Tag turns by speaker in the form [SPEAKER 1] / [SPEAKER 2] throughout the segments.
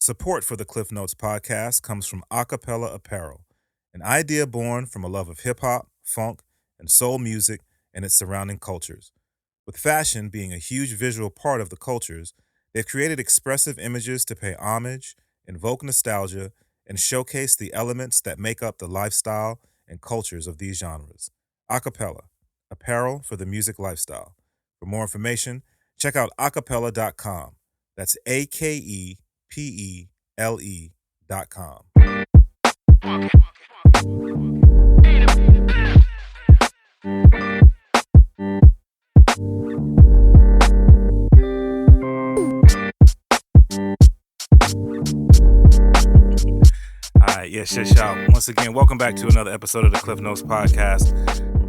[SPEAKER 1] Support for the Klyph Notes podcast comes from Acapella Apparel, an idea born from a love of hip-hop, funk, and soul music and its surrounding cultures. With fashion being a huge visual part of the cultures, they've created expressive images to pay homage, invoke nostalgia, and showcase the elements that make up the lifestyle and cultures of these genres. Acapella, apparel for the music lifestyle. For more information, check out acapella.com. That's AKEPELE.com. All right, yes, y'all. Once again, welcome back to another episode of the Klyph Notes podcast.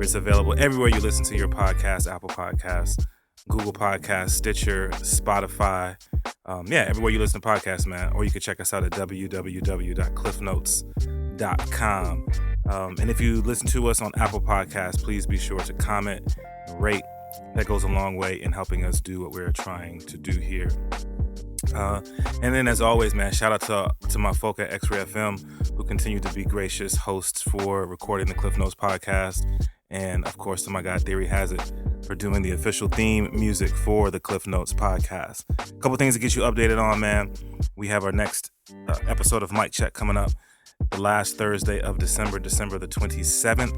[SPEAKER 1] It's available everywhere you listen to your podcast: Apple Podcasts, Google Podcasts, Stitcher, Spotify. Everywhere you listen to podcasts, man. Or you can check us out at www.klyphnotes.com. And if you listen to us on Apple Podcasts, please be sure to comment and rate. That goes a long way in helping us do what we're trying to do here. And then, as always, man, shout out to my folk at X-Ray FM who continue to be gracious hosts for recording the Klyph Notes podcast. And, of course, to my guy Theory Has It for doing the official theme music for the Klyph Notes podcast. A couple things to get you updated on, man. We have our next episode of Mic Check coming up the last Thursday of December the 27th.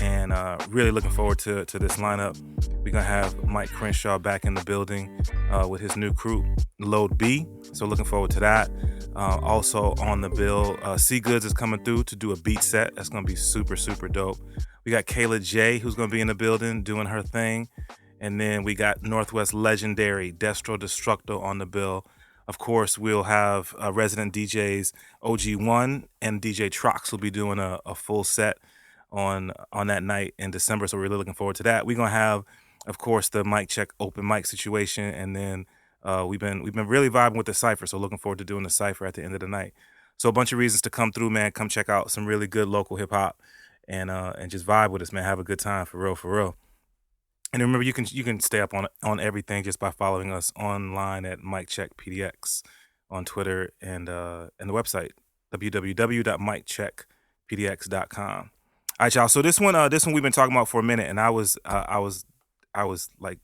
[SPEAKER 1] And really looking forward to this lineup. We're going to have Mike Crenshaw back in the building with his new crew, Load B. So looking forward to that. Also on the bill, C Goods is coming through to do a beat set. That's going to be super, super dope. We got Kayla J, who's going to be in the building doing her thing. And then we got Northwest legendary Destro Destructo on the bill. Of course, we'll have resident DJs OG1 and DJ Trox will be doing a full set on that night in December. So we're really looking forward to that. We're going to have, of course, the Mic Check open mic situation. And then we've been really vibing with the Cypher. So looking forward to doing the Cypher at the end of the night. So a bunch of reasons to come through, man. Come check out some really good local hip hop and just vibe with us, man. Have a good time, for real. And remember, you can stay up on everything just by following us online at Mic Check PDX on Twitter and the website www.miccheckpdx.com. All right, y'all. So this one we've been talking about for a minute, and I was like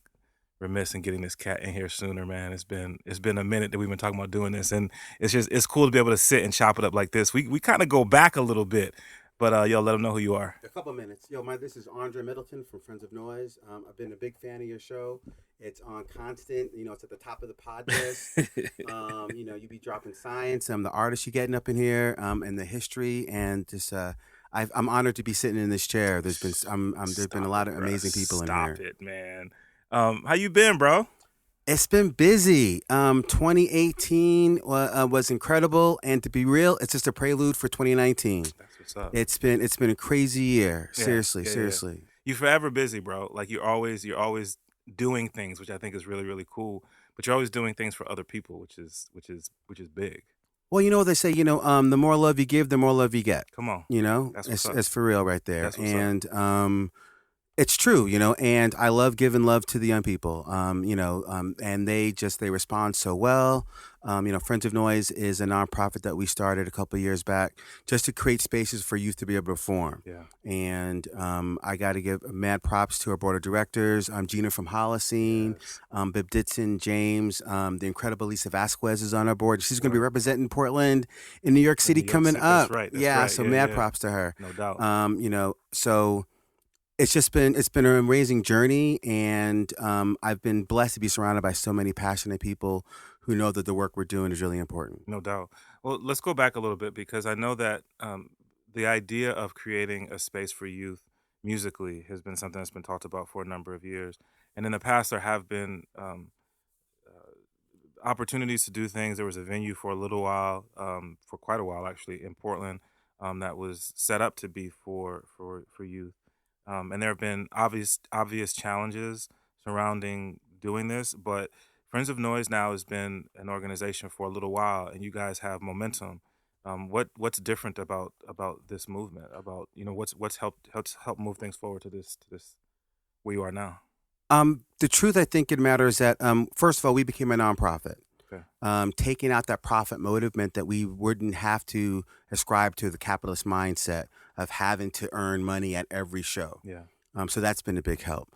[SPEAKER 1] remiss in getting this cat in here sooner, man. It's been a minute that we've been talking about doing this, and it's cool to be able to sit and chop it up like this. We kind of go back a little bit. But, yo, let them know who you are.
[SPEAKER 2] A couple minutes. Yo, this is Andre Middleton from Friends of Noise. I've been a big fan of your show. It's on constant. It's at the top of the pod list. You be dropping science. The artists you're getting up in here, and the history. And just, I'm honored to be sitting in this chair. There's been a lot of amazing people in here.
[SPEAKER 1] Stop it, man. How you been, bro?
[SPEAKER 2] It's been busy. 2018 was incredible. And to be real, it's just a prelude for 2019.
[SPEAKER 1] What's up?
[SPEAKER 2] It's been a crazy year. Seriously.
[SPEAKER 1] You're forever busy, bro. Like you're always doing things, which I think is really, really cool. But you're always doing things for other people, which is big.
[SPEAKER 2] Well, you know what they say. The more love you give, the more love you get.
[SPEAKER 1] Come on.
[SPEAKER 2] It's for real right there.
[SPEAKER 1] That's what's up.
[SPEAKER 2] It's true, and I love giving love to the young people, and they respond so well. Friends of Noise is a nonprofit that we started a couple of years back just to create spaces for youth to be able to perform.
[SPEAKER 1] Yeah.
[SPEAKER 2] And I got to give mad props to our board of directors. Gina from Holocene, yes. Bib Ditson, James, the incredible Lisa Vasquez is on our board. She's going to be representing Portland in New York City coming up.
[SPEAKER 1] That's right.
[SPEAKER 2] So mad props to her.
[SPEAKER 1] No doubt.
[SPEAKER 2] So it's been an amazing journey, and I've been blessed to be surrounded by so many passionate people who know that the work we're doing is really important.
[SPEAKER 1] No doubt. Well, let's go back a little bit because I know that the idea of creating a space for youth musically has been something that's been talked about for a number of years. And in the past, there have been opportunities to do things. There was a venue for a little while, for quite a while actually, in Portland that was set up to be for youth. And there have been obvious challenges surrounding doing this, but Friends of Noise now has been an organization for a little while, and you guys have momentum. What's different about this movement? About what's helped move things forward to this where you are now?
[SPEAKER 2] The truth, I think it matters that first of all, we became a nonprofit.
[SPEAKER 1] Okay.
[SPEAKER 2] Taking out that profit motive meant that we wouldn't have to ascribe to the capitalist mindset of having to earn money at every show.
[SPEAKER 1] Yeah.
[SPEAKER 2] So that's been a big help.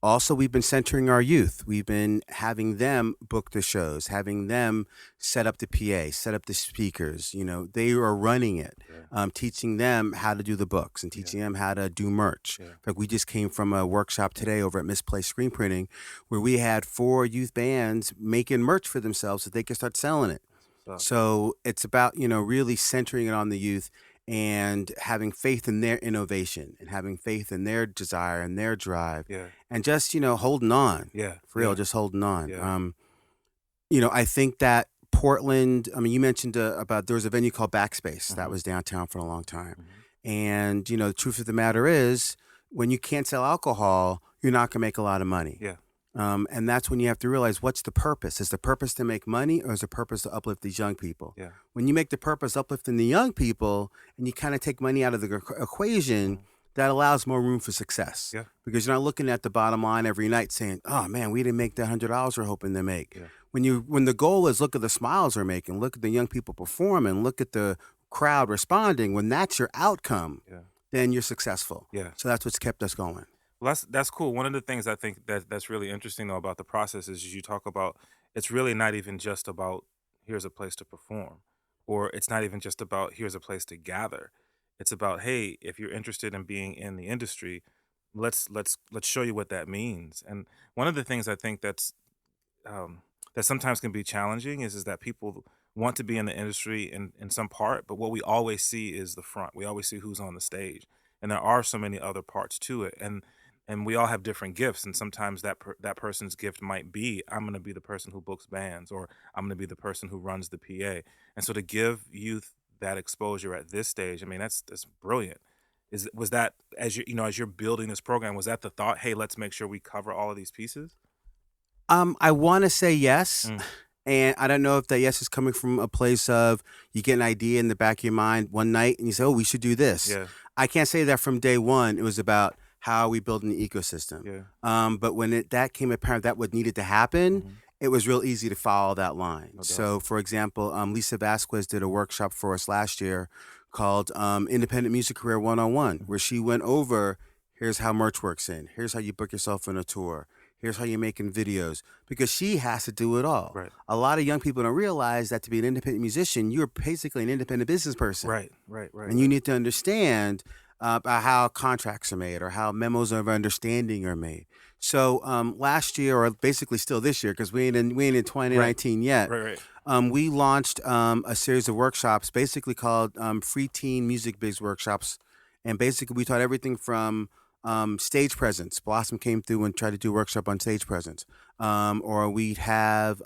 [SPEAKER 2] Also, we've been centering our youth. We've been having them book the shows, having them set up the PA, set up the speakers. You know, they are running it,
[SPEAKER 1] Yeah.
[SPEAKER 2] teaching them how to do the books and teaching them how to do merch.
[SPEAKER 1] Yeah.
[SPEAKER 2] In fact, we just came from a workshop today over at Misplaced Screen Printing where we had 4 youth bands making merch for themselves so they could start selling it. So it's about, really centering it on the youth and having faith in their innovation and having faith in their desire and their drive
[SPEAKER 1] Yeah.
[SPEAKER 2] and just, holding on.
[SPEAKER 1] Yeah.
[SPEAKER 2] For real,
[SPEAKER 1] Yeah.
[SPEAKER 2] just holding on.
[SPEAKER 1] Yeah.
[SPEAKER 2] I think that Portland, you mentioned about there was a venue called Backspace that
[SPEAKER 1] Mhm.
[SPEAKER 2] was downtown for a long time.
[SPEAKER 1] Mhm.
[SPEAKER 2] And, the truth of the matter is when you can't sell alcohol, you're not going to make a lot of money.
[SPEAKER 1] Yeah.
[SPEAKER 2] And that's when you have to realize what's the purpose? Is the purpose to make money or is the purpose to uplift these young people?
[SPEAKER 1] Yeah.
[SPEAKER 2] When you make the purpose uplifting the young people and you kind of take money out of the equation, that allows more room for success.
[SPEAKER 1] Yeah.
[SPEAKER 2] Because you're not looking at the bottom line every night saying, oh man, we didn't make the $100 we're hoping to make.
[SPEAKER 1] Yeah.
[SPEAKER 2] When the goal is look at the smiles we're making, look at the young people performing, look at the crowd responding, when that's your outcome, then you're successful.
[SPEAKER 1] Yeah.
[SPEAKER 2] So that's what's kept us going.
[SPEAKER 1] Well, that's cool. One of the things I think that's really interesting though about the process is you talk about it's really not even just about here's a place to perform, or it's not even just about here's a place to gather. It's about, hey, if you're interested in being in the industry, let's show you what that means. And one of the things I think that sometimes can be challenging is that people want to be in the industry in some part, but what we always see is the front. We always see who's on the stage, and there are so many other parts to it. And we all have different gifts, and sometimes that person's gift might be, I'm going to be the person who books bands, or I'm going to be the person who runs the PA. And so to give youth that exposure at this stage, I mean, that's brilliant. Was that as you're building this program, was that the thought? Hey, let's make sure we cover all of these pieces.
[SPEAKER 2] I want to say yes. And I don't know if that yes is coming from a place of you get an idea in the back of your mind one night and you say, oh, we should do this.
[SPEAKER 1] Yeah.
[SPEAKER 2] I can't say that from day one. It was about how are we building the ecosystem.
[SPEAKER 1] Yeah.
[SPEAKER 2] But when that came apparent that what needed to happen, it was real easy to follow that line.
[SPEAKER 1] No doubt.
[SPEAKER 2] So, for example, Lisa Vasquez did a workshop for us last year called Independent Music Career 101, where she went over, here's how merch works in, here's how you book yourself in a tour, here's how you're making videos, because she has to do it all.
[SPEAKER 1] Right.
[SPEAKER 2] A lot of young people don't realize that to be an independent musician, you're basically an independent business person.
[SPEAKER 1] Right.
[SPEAKER 2] And you need to understand about how contracts are made or how memos of understanding are made. So last year, or basically still this year, because we ain't in 2019 yet,
[SPEAKER 1] Right.
[SPEAKER 2] we launched a series of workshops basically called Free Teen Music Biz Workshops. And basically we taught everything from stage presence. Blossom came through and tried to do a workshop on stage presence. Or we'd have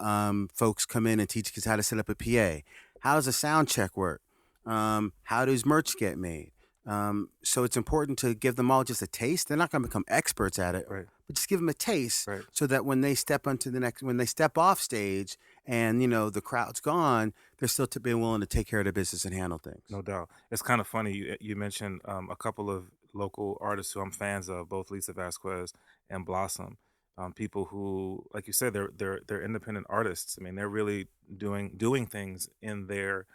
[SPEAKER 2] folks come in and teach kids how to set up a PA. How does a sound check work? How does merch get made? So it's important to give them all just a taste. They're not going to become experts at it,
[SPEAKER 1] Right.
[SPEAKER 2] but just give them a taste,
[SPEAKER 1] Right.
[SPEAKER 2] so that when they step when they step off stage and the crowd's gone, they're still being willing to take care of their business and handle things.
[SPEAKER 1] No doubt. It's kind of funny. You mentioned a couple of local artists who I'm fans of, both Lisa Vasquez and Blossom. People who, like you said, they're independent artists. I mean, they're really doing things in their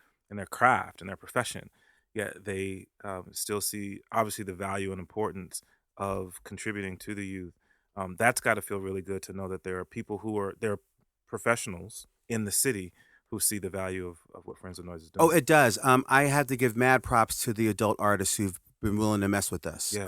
[SPEAKER 1] craft and their profession. Yet they still see obviously the value and importance of contributing to the youth. That's got to feel really good to know that there are people they're professionals in the city who see the value of what Friends of Noise is doing.
[SPEAKER 2] Oh, it does. I have to give mad props to the adult artists who've been willing to mess with us.
[SPEAKER 1] Yeah.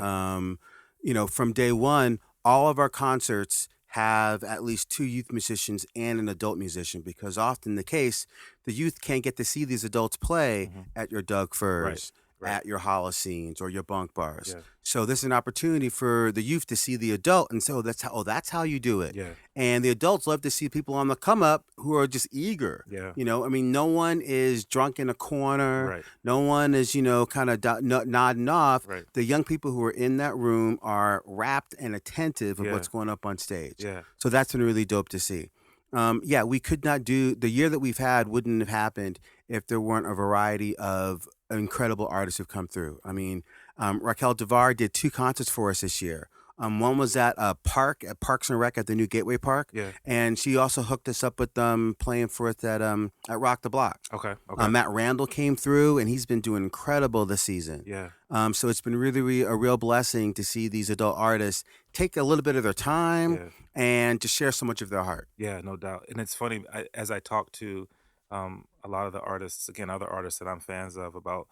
[SPEAKER 2] From day one, all of our concerts have at least 2 youth musicians and an adult musician, because often the case, the youth can't get to see these adults play at your Doug Furs, at your Holocene or your bunk bars.
[SPEAKER 1] Yeah.
[SPEAKER 2] So this is an opportunity for the youth to see the adult and say, that's how you do it.
[SPEAKER 1] Yeah.
[SPEAKER 2] And the adults love to see people on the come up who are just eager.
[SPEAKER 1] Yeah.
[SPEAKER 2] No one is drunk in a corner.
[SPEAKER 1] Right.
[SPEAKER 2] No one is, kind of nodding off.
[SPEAKER 1] Right.
[SPEAKER 2] The young people who are in that room are rapt and attentive of what's going up on stage.
[SPEAKER 1] Yeah.
[SPEAKER 2] So that's been really dope to see. We could not do the year that we've had wouldn't have happened if there weren't a variety of incredible artists who've come through. I mean, Raquel Devar did 2 concerts for us this year. One was at a park at Parks and Rec at the new Gateway Park.
[SPEAKER 1] Yeah.
[SPEAKER 2] And she also hooked us up with playing for us at Rock the Block.
[SPEAKER 1] Okay. Okay.
[SPEAKER 2] Matt Randall came through, and he's been doing incredible this season.
[SPEAKER 1] Yeah.
[SPEAKER 2] So it's been really a real blessing to see these adult artists take a little bit of their time and to share so much of their heart.
[SPEAKER 1] Yeah, no doubt. And it's funny, as I talk to a lot of the artists, again, other artists that I'm fans of about,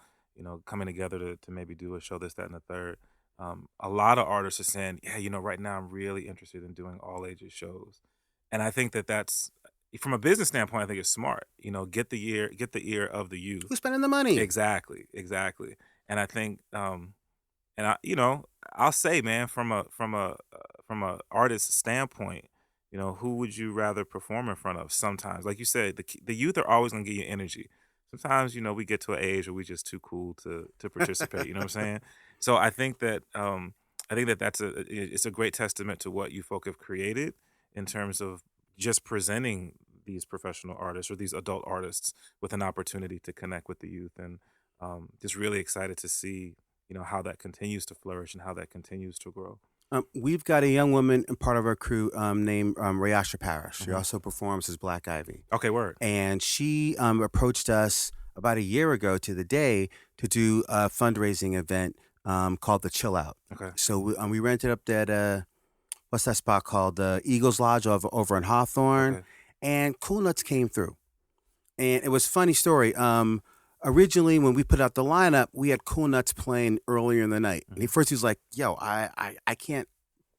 [SPEAKER 1] coming together to maybe do a show, this, that, and the third. A lot of artists are saying, yeah, right now I'm really interested in doing all ages shows. And I think that's, from a business standpoint, I think it's smart. Get the ear of the youth.
[SPEAKER 2] Who's spending the money?
[SPEAKER 1] Exactly. And I think, I'll say, man, from a artist standpoint, who would you rather perform in front of? Sometimes, like you said, the youth are always gonna give you energy. Sometimes, we get to an age where we just too cool to participate. You know what I'm saying? So I think that it's a great testament to what you folk have created in terms of just presenting these professional artists or these adult artists with an opportunity to connect with the youth, and just really excited to see how that continues to flourish and how that continues to grow.
[SPEAKER 2] We've got a young woman and part of our crew named Rayasha Parrish. She also performs as Black Ivy.
[SPEAKER 1] Okay, word.
[SPEAKER 2] And she approached us about a year ago to the day to do a fundraising event called the Chill Out.
[SPEAKER 1] Okay.
[SPEAKER 2] So we rented up that, what's that spot called? The Eagles Lodge over in Hawthorne.
[SPEAKER 1] Okay.
[SPEAKER 2] And Cool Nuts came through. And it was a funny story. Originally, when we put out the lineup, we had Cool Nuts playing earlier in the night. And first he was like, yo, I can't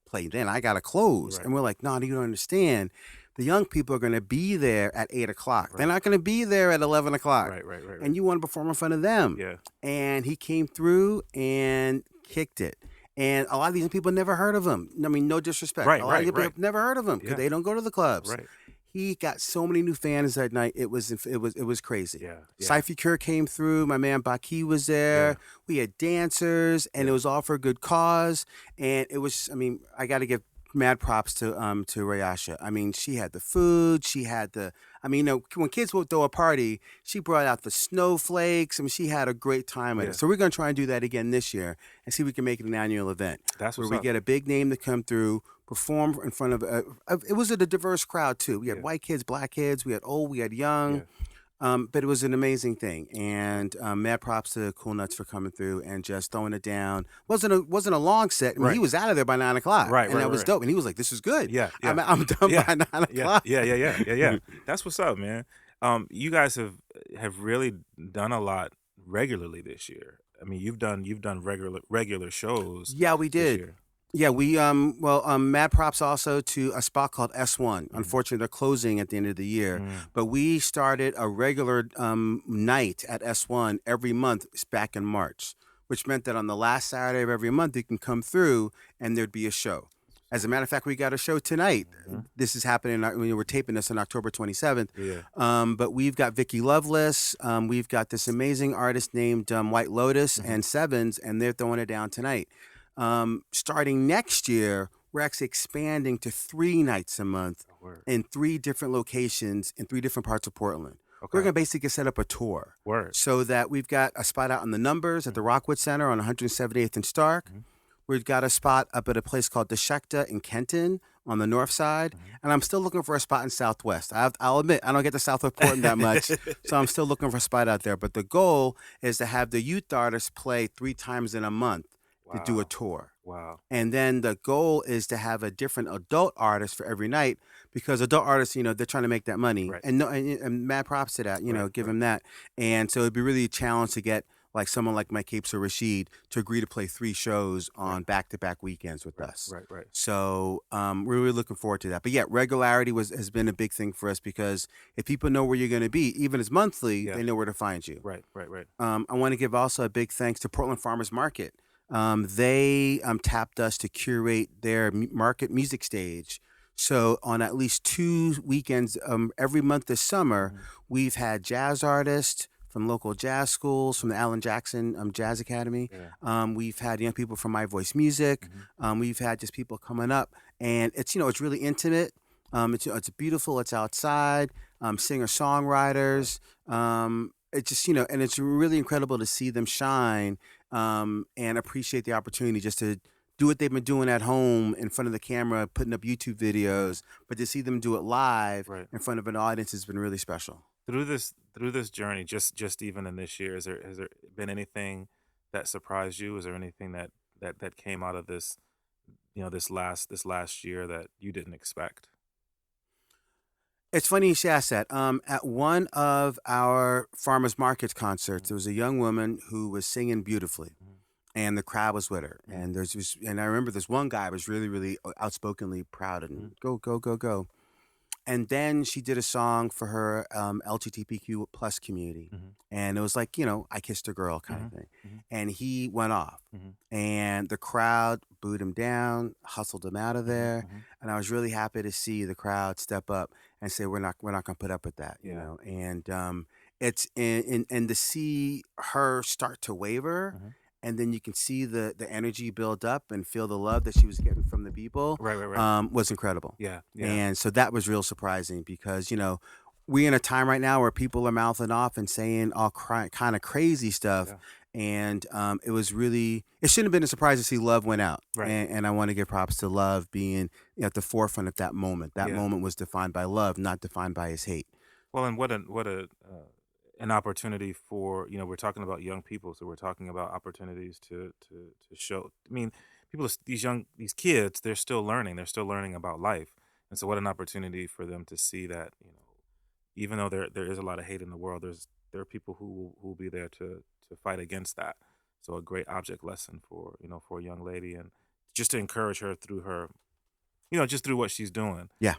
[SPEAKER 2] play then. I got to close.
[SPEAKER 1] Right.
[SPEAKER 2] And we're like, no, you don't understand. The young people are going to be there at 8 o'clock. Right. They're not going to be there at 11 o'clock.
[SPEAKER 1] Right.
[SPEAKER 2] And you want to perform in front of them.
[SPEAKER 1] Yeah.
[SPEAKER 2] And he came through and kicked it. And a lot of these people never heard of him. I mean, no disrespect.
[SPEAKER 1] Right,
[SPEAKER 2] a lot of people
[SPEAKER 1] right.
[SPEAKER 2] have never heard of him because they don't go to the clubs.
[SPEAKER 1] Right.
[SPEAKER 2] He got so many new fans that night. It was crazy.
[SPEAKER 1] Yeah.
[SPEAKER 2] Cypher Cure came through. My man Baki was there.
[SPEAKER 1] Yeah.
[SPEAKER 2] We had dancers, and it was all for a good cause. And it was, I got to give mad props to Rayasha. I mean, she had the food. She had when kids would throw a party, she brought out the snowflakes. She had a great time at it. So we're going to try and do that again this year and see if we can make it an annual event.
[SPEAKER 1] That's
[SPEAKER 2] where
[SPEAKER 1] what's
[SPEAKER 2] we get a big name to come through, perform in front of it was a diverse crowd too. We had white kids, black kids, we had old, we had young. But it was an amazing thing, and mad props to Cool Nuts for coming through and just throwing it down. Wasn't a long set. He was out of there by 9 o'clock, and that was dope. And he was like, "This is good.
[SPEAKER 1] Yeah.
[SPEAKER 2] I'm done by 9 o'clock."
[SPEAKER 1] Yeah. That's what's up, man. You guys have really done a lot regularly this year. I mean, you've done regular shows.
[SPEAKER 2] Yeah, we did.
[SPEAKER 1] This year.
[SPEAKER 2] Yeah, we mad props also to a spot called S1. Unfortunately, they're closing at the end of the year, but we started a regular night at S1 every month back in March, which meant that on the last Saturday of every month, you can come through and there'd be a show. As a matter of fact, we got a show tonight. This is happening when we're taping this on October 27th.
[SPEAKER 1] Yeah.
[SPEAKER 2] But we've got Vicki Loveless. We've got this amazing artist named White Lotus and Sevens, and they're throwing it down tonight. Starting next year, we're actually expanding to 3 nights a month in 3 different locations in 3 different parts of Portland. Okay. We're going to basically set up a tour. So that we've got a spot out in the Numbers at the Rockwood Center on 178th and Stark. We've got a spot up at a place called the Shechta in Kenton on the north side. And I'm still looking for a spot in Southwest. I'll admit, I don't get to Southwest Portland that much, so I'm still looking for a spot out there. But the goal is to have the youth artists play 3 times in a month. To do a tour.
[SPEAKER 1] Wow.
[SPEAKER 2] And then the goal is to have a different adult artist for every night because adult artists, they're trying to make that money.
[SPEAKER 1] Right.
[SPEAKER 2] And mad props to that, give them that. And so it'd be really a challenge to get like someone like Mike Capes or Rashid to agree to play 3 shows on back-to-back weekends with us.
[SPEAKER 1] Right.
[SPEAKER 2] So we're really looking forward to that. But yeah, regularity has been a big thing for us because if people know where you're going to be, even as monthly, they know where to find you.
[SPEAKER 1] Right.
[SPEAKER 2] I want to give also a big thanks to Portland Farmers Market. They tapped us to curate their market music stage. So on at least 2 weekends every month this summer, we've had jazz artists from local jazz schools, from the Alan Jackson Jazz Academy. We've had young people from My Voice Music. We've had just people coming up, and it's it's really intimate. It's beautiful. It's outside. Singer-songwriters. It's just and it's really incredible to see them shine. And appreciate the opportunity just to do what they've been doing at home in front of the camera, putting up YouTube videos, but to see them do it live
[SPEAKER 1] Right.
[SPEAKER 2] in front of an audience has been really special.
[SPEAKER 1] Through this journey, just even in this year, has there been anything that surprised you? Is there anything that came out of this, this last year that you didn't expect?
[SPEAKER 2] It's funny you should ask that. At one of our farmers market concerts, there was a young woman who was singing beautifully, and the crowd was with her. And and I remember this one guy was really, really outspokenly proud and go, go, go, go. And then she did a song for her LGBTQ plus community, and it was like, I kissed a girl kind of thing. And he went off, and the crowd booed him down, hustled him out of there. And I was really happy to see the crowd step up and say, we're not going to put up with that, you know. And it's and to see her start to waver. And then you can see the energy build up and feel the love that she was getting from the people.
[SPEAKER 1] Right.
[SPEAKER 2] Was incredible.
[SPEAKER 1] Yeah.
[SPEAKER 2] And so that was real surprising because, we're in a time right now where people are mouthing off and saying all kind of crazy stuff. Yeah. And it shouldn't have been a surprise to see Love went out.
[SPEAKER 1] Right.
[SPEAKER 2] And I want to give props to Love being at the forefront of that moment. That moment was defined by love, not defined by his hate.
[SPEAKER 1] Well, and what an opportunity for, we're talking about young people, so we're talking about opportunities to show. I mean, these kids, they're still learning about life, and so what an opportunity for them to see that, even though there is a lot of hate in the world, there are people who will be there to fight against that. So a great object lesson for a young lady, and just to encourage her through her, just through what she's doing.
[SPEAKER 2] Yeah.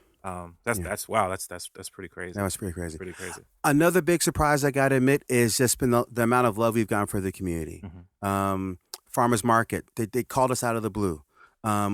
[SPEAKER 1] That's wow. That's pretty crazy.
[SPEAKER 2] That was pretty crazy.
[SPEAKER 1] Pretty crazy.
[SPEAKER 2] Another big surprise I got to admit is just been the amount of love we've gotten for the community. Farmers Market, they called us out of the blue.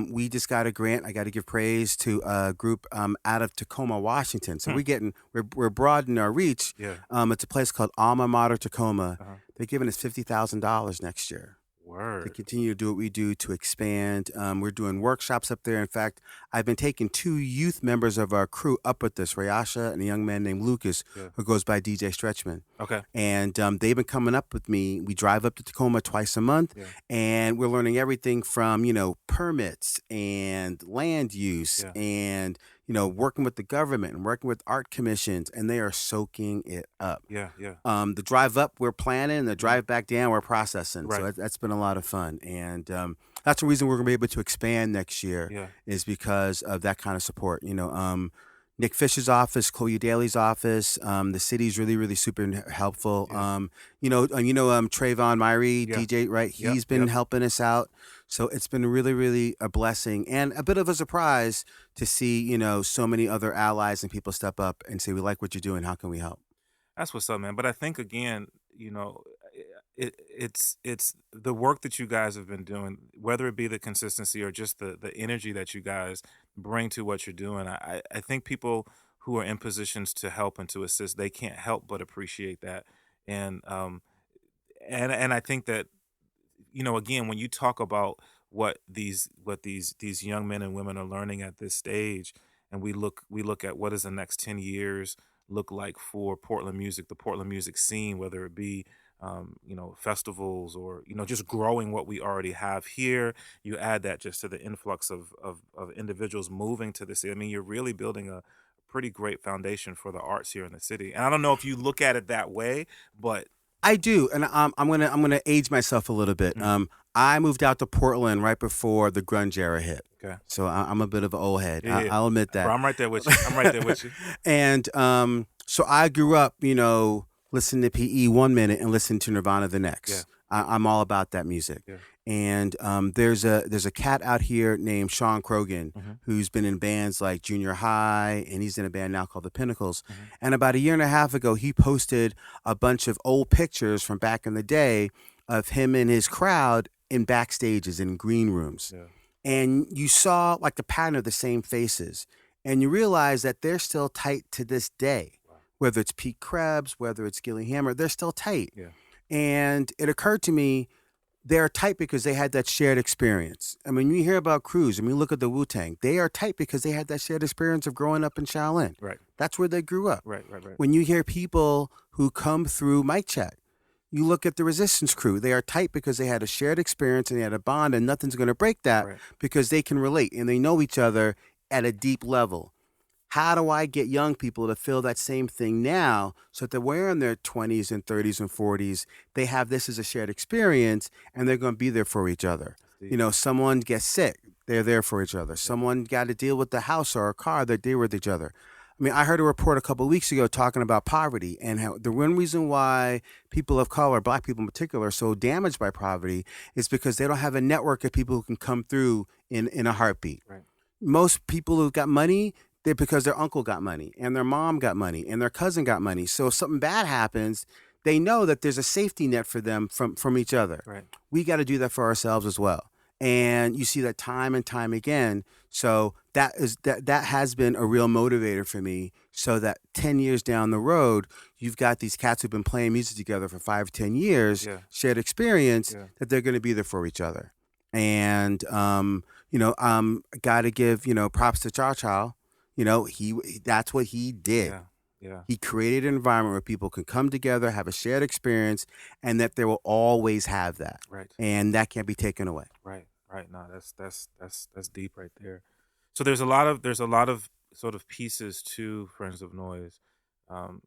[SPEAKER 2] We just got a grant. I got to give praise to a group out of Tacoma, Washington. So we're broadening our reach.
[SPEAKER 1] Yeah.
[SPEAKER 2] It's a place called Alma Mater Tacoma. They're giving us $50,000 next year.
[SPEAKER 1] Word.
[SPEAKER 2] To continue to do what we do to expand. We're doing workshops up there. In fact, I've been taking 2 youth members of our crew up with this, Rayasha and a young man named Lucas, who goes by DJ Stretchman.
[SPEAKER 1] Okay.
[SPEAKER 2] And they've been coming up with me. We drive up to Tacoma twice a month, and we're learning everything from, permits and land use and, working with the government and working with art commissions, and they are soaking it up.
[SPEAKER 1] Yeah.
[SPEAKER 2] The drive up, we're planning. The drive back down, we're processing.
[SPEAKER 1] Right.
[SPEAKER 2] So that's been a lot of fun. And that's the reason we're going to be able to expand next year is because of that kind of support. Nick Fish's office, Chloe Daly's office, the city's really, really super helpful.
[SPEAKER 1] Yeah.
[SPEAKER 2] Trayvon Myrie, DJ, right? He's been helping us out. So it's been really, really a blessing and a bit of a surprise to see, so many other allies and people step up and say, we like what you're doing. How can we help?
[SPEAKER 1] That's what's up, man. But I think, again, it's the work that you guys have been doing, whether it be the consistency or just the energy that you guys bring to what you're doing. I think people who are in positions to help and to assist, they can't help but appreciate that. And I think that, again, when you talk about what these young men and women are learning at this stage, and we look at what does the next 10 years look like for Portland music, the Portland music scene, whether it be festivals or, just growing what we already have here. You add that just to the influx of individuals moving to the city. I mean, you're really building a pretty great foundation for the arts here in the city. And I don't know if you look at it that way, but
[SPEAKER 2] I do. And I'm gonna age myself a little bit. I moved out to Portland right before the grunge era hit.
[SPEAKER 1] Okay.
[SPEAKER 2] So I'm a bit of an old head.
[SPEAKER 1] Yeah.
[SPEAKER 2] I'll admit that.
[SPEAKER 1] Bro, I'm right there with you.
[SPEAKER 2] And so I grew up, listening to PE one minute and listening to Nirvana the next.
[SPEAKER 1] Yeah.
[SPEAKER 2] I'm all about that music.
[SPEAKER 1] Yeah.
[SPEAKER 2] And there's a cat out here named Sean Krogan who's been in bands like Junior High, and he's in a band now called The Pinnacles. And about 1.5 years ago, he posted a bunch of old pictures from back in the day of him and his crowd in backstages in green rooms.
[SPEAKER 1] Yeah.
[SPEAKER 2] And you saw like the pattern of the same faces, and you realize that they're still tight to this day. Whether it's Pete Krebs, whether it's Gilly Hammer, they're still tight.
[SPEAKER 1] Yeah.
[SPEAKER 2] And it occurred to me, they're tight because they had that shared experience. I mean, you hear about Cruz, I mean, look at the Wu-Tang. They are tight because they had that shared experience of growing up in Shaolin.
[SPEAKER 1] Right.
[SPEAKER 2] That's where they grew up.
[SPEAKER 1] Right.
[SPEAKER 2] When you hear people who come through Mic Check, You look at the Resistance crew. They are tight because they had a shared experience and they had a bond, and nothing's going to break that
[SPEAKER 1] Right.
[SPEAKER 2] because they can relate and they know each other at a deep level. How do I get young people to feel that same thing now so that when they're in their 20s and 30s and 40s, they have this as a shared experience and they're going to be there for each other?
[SPEAKER 1] deep.
[SPEAKER 2] You know, someone gets sick, they're there for each other. Someone got to deal with the house or a car, they deal with each other. I mean, I heard a report a couple of weeks ago talking about poverty and how the one reason why people of color, Black people in particular, are so damaged by poverty is because they don't have a network of people who can come through in a heartbeat.
[SPEAKER 1] Right.
[SPEAKER 2] Most people who've got money, they're because their uncle got money and their mom got money and their cousin got money. So if something bad happens, they know that there's a safety net for them from each other.
[SPEAKER 1] Right.
[SPEAKER 2] We got to do that for ourselves as well. And you see that time and time again. So that has been a real motivator for me. So that 10 years down the road, you've got these cats who've been playing music together for 5 or 10 years,
[SPEAKER 1] Yeah.
[SPEAKER 2] shared experience,
[SPEAKER 1] Yeah.
[SPEAKER 2] that they're going to be there for each other. And got to give props to Cha Cha. That's what he did.
[SPEAKER 1] Yeah. Yeah.
[SPEAKER 2] He created an environment where people can come together, have a shared experience, and that they will always have that.
[SPEAKER 1] Right.
[SPEAKER 2] And that can't be taken away.
[SPEAKER 1] Right. No, that's deep right there. So there's a lot of sort of pieces to Friends of Noise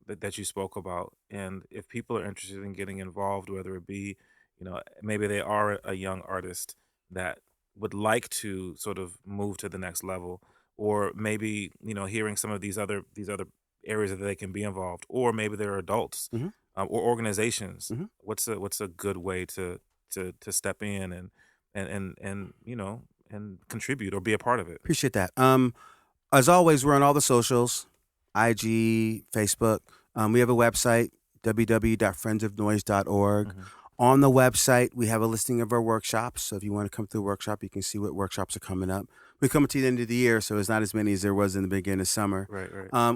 [SPEAKER 1] that you spoke about, and if people are interested in getting involved, whether it be maybe they are a young artist that would like to sort of move to the next level, or maybe hearing some of these other areas that they can be involved, or maybe they're adults
[SPEAKER 2] Mhm.
[SPEAKER 1] or organizations.
[SPEAKER 2] Mhm.
[SPEAKER 1] What's a good way to step in and contribute or be a part of it?
[SPEAKER 2] Appreciate that. As always, we're on all the socials, IG, Facebook. We have a website, www.friendsofnoise.org.
[SPEAKER 1] Mhm.
[SPEAKER 2] On the website, we have a listing of our workshops. So if you want to come to a workshop, you can see what workshops are coming up. We're coming to the end of the year, so it's not as many as there was in the beginning of summer.
[SPEAKER 1] Right.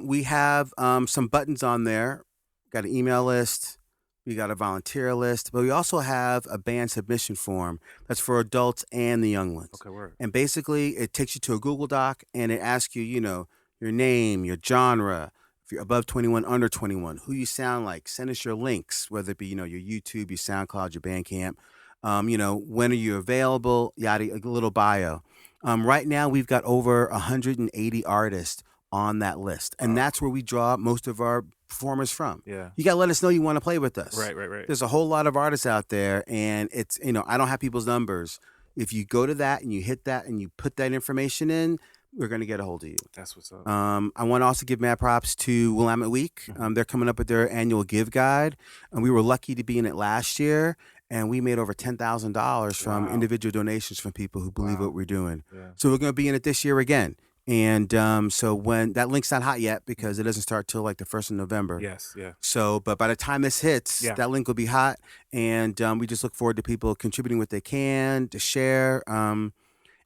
[SPEAKER 2] We have some buttons on there. Got an email list. We got a volunteer list. But we also have a band submission form that's for adults and the young ones.
[SPEAKER 1] Okay, word.
[SPEAKER 2] And basically, it takes you to a Google Doc, and it asks you, your name, your genre, if you're above 21, under 21, who you sound like. Send us your links, whether it be, your YouTube, your SoundCloud, your Bandcamp. When are you available, yada, a little bio. Right now, we've got over 180 artists on that list. And that's where we draw most of our performers from.
[SPEAKER 1] Yeah.
[SPEAKER 2] You got to let us know you want to play with us.
[SPEAKER 1] Right.
[SPEAKER 2] There's a whole lot of artists out there, and it's, I don't have people's numbers. If you go to that and you hit that and you put that information in, we're going to get a hold of you.
[SPEAKER 1] That's what's up.
[SPEAKER 3] I want to also give mad props to Willamette Week. They're coming up with their annual Give Guide, and we were lucky to be in it last year, and we made over $10,000 from
[SPEAKER 1] Wow.
[SPEAKER 3] individual donations from people who believe
[SPEAKER 1] Wow.
[SPEAKER 3] what we're doing.
[SPEAKER 1] Yeah.
[SPEAKER 3] So we're going to be in it this year again. And so when that link's not hot yet because it doesn't start till like the 1st of November.
[SPEAKER 1] Yes. Yeah.
[SPEAKER 3] So, but by the time this hits,
[SPEAKER 1] Yeah.
[SPEAKER 3] that link will be hot. And we just look forward to people contributing what they can, to share, and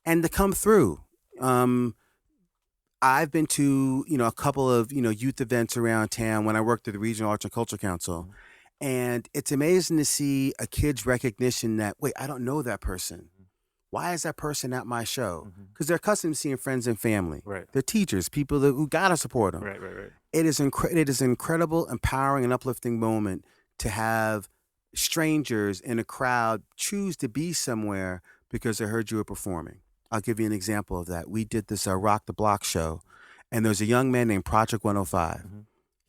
[SPEAKER 3] to come through. I've been to, a couple of, youth events around town when I worked at the Regional Arts and Culture Council. And it's amazing to see a kid's recognition that, wait, I don't know that person. Why is that person at my show? Because they're accustomed to seeing friends and family.
[SPEAKER 1] Right.
[SPEAKER 3] They're teachers, people who got to support them.
[SPEAKER 1] Right.
[SPEAKER 3] It is an incredible, empowering, and uplifting moment to have strangers in a crowd choose to be somewhere because they heard you were performing. I'll give you an example of that. We did this Rock the Block show, and there's a young man named Project 105.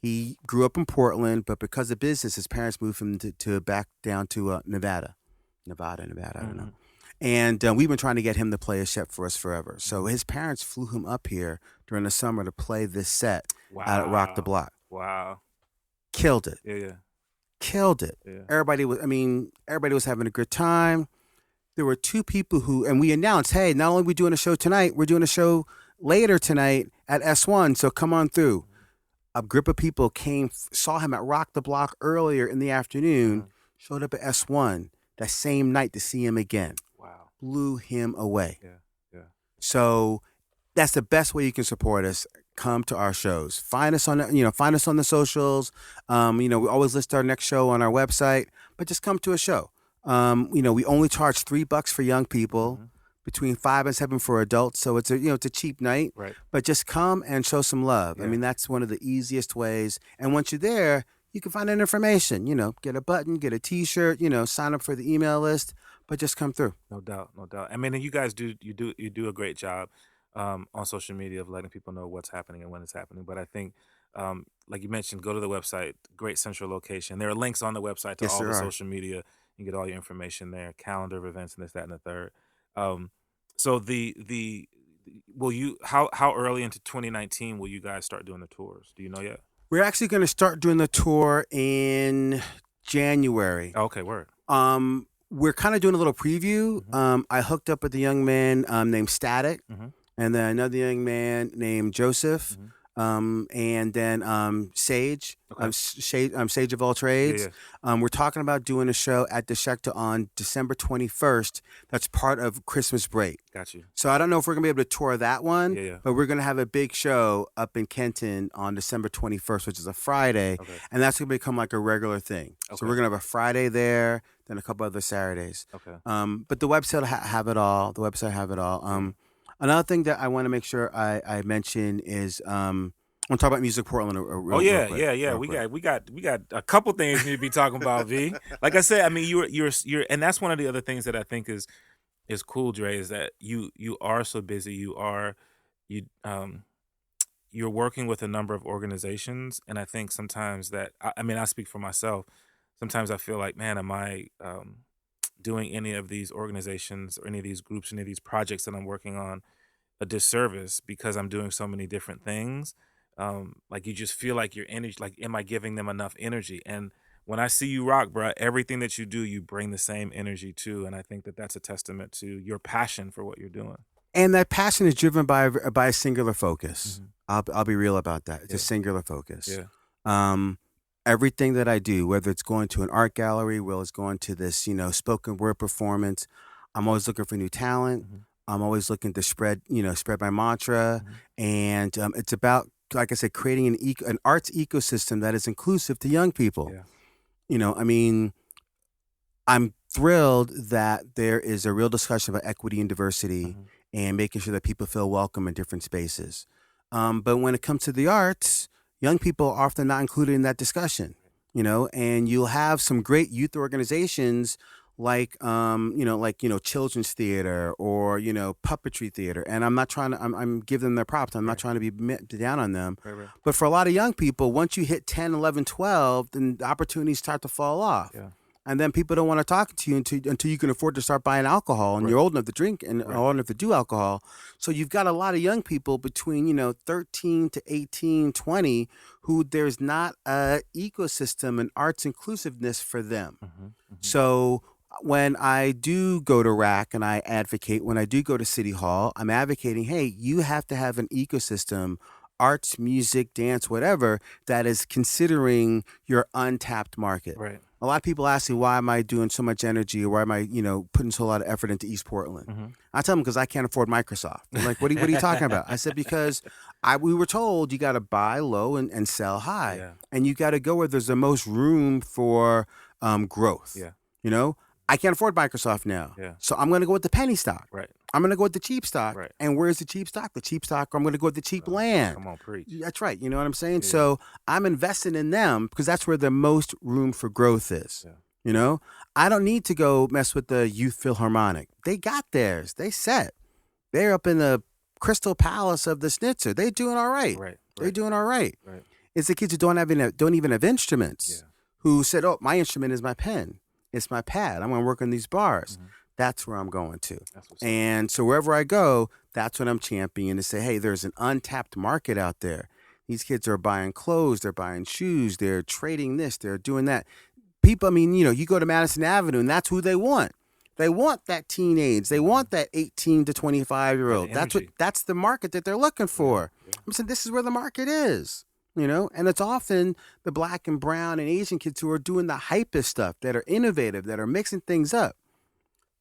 [SPEAKER 3] He grew up in Portland, but because of business, his parents moved him to back down to Nevada, I don't know. And we've been trying to get him to play a set for us forever. So his parents flew him up here during the summer to play this set out at Rock the Block.
[SPEAKER 1] Wow.
[SPEAKER 3] Killed it.
[SPEAKER 1] Yeah.
[SPEAKER 3] Killed it.
[SPEAKER 1] Yeah.
[SPEAKER 3] Everybody was having a good time. There were two people and we announced, hey, not only are we doing a show tonight, we're doing a show later tonight at S1, so come on through. A group of people came, saw him at Rock the Block earlier in the afternoon, showed up at S1 that same night to see him again.
[SPEAKER 1] Wow.
[SPEAKER 3] Blew him away.
[SPEAKER 1] Yeah.
[SPEAKER 3] So that's the best way you can support us. Come to our shows. Find us on the socials. We always list our next show on our website, but just come to a show. We only charge $3 for young people, between $5 and $7 for adults. So it's a cheap night.
[SPEAKER 1] Right.
[SPEAKER 3] But just come and show some love.
[SPEAKER 1] Yeah.
[SPEAKER 3] I mean, that's one of the easiest ways. And once you're there, you can find that information. Get a button, get a T-shirt. Sign up for the email list, but just come through.
[SPEAKER 1] No doubt, no doubt. I mean, and you guys do a great job on social media of letting people know what's happening and when it's happening. But I think, like you mentioned, go to the website. Great central location. There are links on the website to
[SPEAKER 3] Yes,
[SPEAKER 1] all
[SPEAKER 3] there
[SPEAKER 1] the
[SPEAKER 3] are.
[SPEAKER 1] social media. You get all your information there, calendar of events and this, that, and the third. So the will you how early into 2019 will you guys start doing the tours? Do you know yet?
[SPEAKER 3] We're actually going to start doing the tour in January.
[SPEAKER 1] Oh, okay, word.
[SPEAKER 3] We're kind of doing a little preview.
[SPEAKER 1] Mm-hmm.
[SPEAKER 3] I hooked up with a young man named Static,
[SPEAKER 1] Mm-hmm.
[SPEAKER 3] and then another young man named Joseph,
[SPEAKER 1] Mm-hmm.
[SPEAKER 3] and then Sage,
[SPEAKER 1] Okay.
[SPEAKER 3] Sage of all trades.
[SPEAKER 1] Yeah.
[SPEAKER 3] We're talking about doing a show at the Schecter on December 21st. That's part of Christmas break.
[SPEAKER 1] Got you.
[SPEAKER 3] So I don't know if we're going to be able to tour that one,
[SPEAKER 1] Yeah.
[SPEAKER 3] but we're going to have a big show up in Kenton on December 21st, which is a Friday,
[SPEAKER 1] Okay.
[SPEAKER 3] and that's going to become like a regular thing.
[SPEAKER 1] Okay.
[SPEAKER 3] So we're going to have a Friday there, then a couple other Saturdays.
[SPEAKER 1] Okay.
[SPEAKER 3] But the website will have it all. The website have it all. Another thing that I want to make sure I mention is I want to talk about Music Portland. Real quick.
[SPEAKER 1] We got a couple things we need to be talking about. V, like I said, I mean, you're, and that's one of the other things that I think is cool, Dre, is that you are so busy. You're working with a number of organizations, and I think sometimes that I speak for myself. Sometimes I feel like, man, am I doing any of these organizations or any of these groups, any of these projects that I'm working on a disservice because I'm doing so many different things. Like you just feel like your energy, like, am I giving them enough energy? And when I see you rock, bro, everything that you do, you bring the same energy too. And I think that that's a testament to your passion for what you're doing.
[SPEAKER 3] And that passion is driven by a singular focus.
[SPEAKER 1] Mm-hmm.
[SPEAKER 3] I'll be real about that. It's
[SPEAKER 1] Yeah.
[SPEAKER 3] a singular focus.
[SPEAKER 1] Yeah.
[SPEAKER 3] Everything that I do, whether it's going to an art gallery, whether it's going to this, spoken word performance, I'm always looking for new talent.
[SPEAKER 1] Mm-hmm.
[SPEAKER 3] I'm always looking to spread my mantra.
[SPEAKER 1] Mm-hmm.
[SPEAKER 3] And it's about, like I said, creating an arts ecosystem that is inclusive to young people.
[SPEAKER 1] Yeah.
[SPEAKER 3] I'm thrilled that there is a real discussion about equity and diversity
[SPEAKER 1] Mm-hmm.
[SPEAKER 3] and making sure that people feel welcome in different spaces. But when it comes to the arts, young people are often not included in that discussion, and you'll have some great youth organizations like children's theater or puppetry theater, and I'm giving them their props. I'm not trying to be down on them,
[SPEAKER 1] Right.
[SPEAKER 3] but for a lot of young people, once you hit 10, 11, 12, then the opportunities start to fall off.
[SPEAKER 1] Yeah.
[SPEAKER 3] And then people don't want to talk to you until you can afford to start buying alcohol and
[SPEAKER 1] Right.
[SPEAKER 3] you're old enough to drink and
[SPEAKER 1] Right.
[SPEAKER 3] old enough to do alcohol. So you've got a lot of young people between 13 to 18, 20 who there's not a ecosystem and arts inclusiveness for them.
[SPEAKER 1] Mm-hmm. Mm-hmm.
[SPEAKER 3] So when I do go to RAC and I advocate, when I do go to City Hall, I'm advocating, hey, you have to have an ecosystem, arts, music, dance, whatever, that is considering your untapped market.
[SPEAKER 1] Right.
[SPEAKER 3] A lot of people ask me, why am I doing so much energy or why am I, putting so a lot of effort into East Portland?
[SPEAKER 1] Mm-hmm.
[SPEAKER 3] I tell them because I can't afford Microsoft. They're like, what are you talking about? I said, because we were told you got to buy low and sell high.
[SPEAKER 1] Yeah.
[SPEAKER 3] And you got to go where there's the most room for growth.
[SPEAKER 1] Yeah.
[SPEAKER 3] I can't afford Microsoft now.
[SPEAKER 1] Yeah.
[SPEAKER 3] So I'm going to go with the penny stock.
[SPEAKER 1] Right.
[SPEAKER 3] I'm going to go with the cheap stock.
[SPEAKER 1] Right.
[SPEAKER 3] And where's the cheap stock? The cheap stock, I'm going to go with the cheap land.
[SPEAKER 1] Come on, preach.
[SPEAKER 3] That's right. You know what I'm saying?
[SPEAKER 1] Yeah.
[SPEAKER 3] So I'm investing in them because that's where the most room for growth is.
[SPEAKER 1] Yeah.
[SPEAKER 3] I don't need to go mess with the Youth Philharmonic. They got theirs. They set. They're up in the Crystal Palace of the Schnitzer. They're doing all right.
[SPEAKER 1] Right.
[SPEAKER 3] They're doing all right.
[SPEAKER 1] Right.
[SPEAKER 3] It's the kids who don't even have instruments
[SPEAKER 1] Yeah.
[SPEAKER 3] who said, oh, my instrument is my pen. It's my pad. I'm going to work on these bars.
[SPEAKER 1] Mm-hmm.
[SPEAKER 3] That's where I'm going to.
[SPEAKER 1] That's what's up.
[SPEAKER 3] And so wherever I go, that's what I'm championing to say, hey, there's an untapped market out there. These kids are buying clothes. They're buying shoes. They're trading this. They're doing that. People, you go to Madison Avenue and that's who they want. They want that teenage. They want that 18 to 25-year-old. That's the market that they're looking for.
[SPEAKER 1] Yeah.
[SPEAKER 3] I'm saying this is where the market is. And it's often the black and brown and Asian kids who are doing the hypest stuff, that are innovative, that are mixing things up.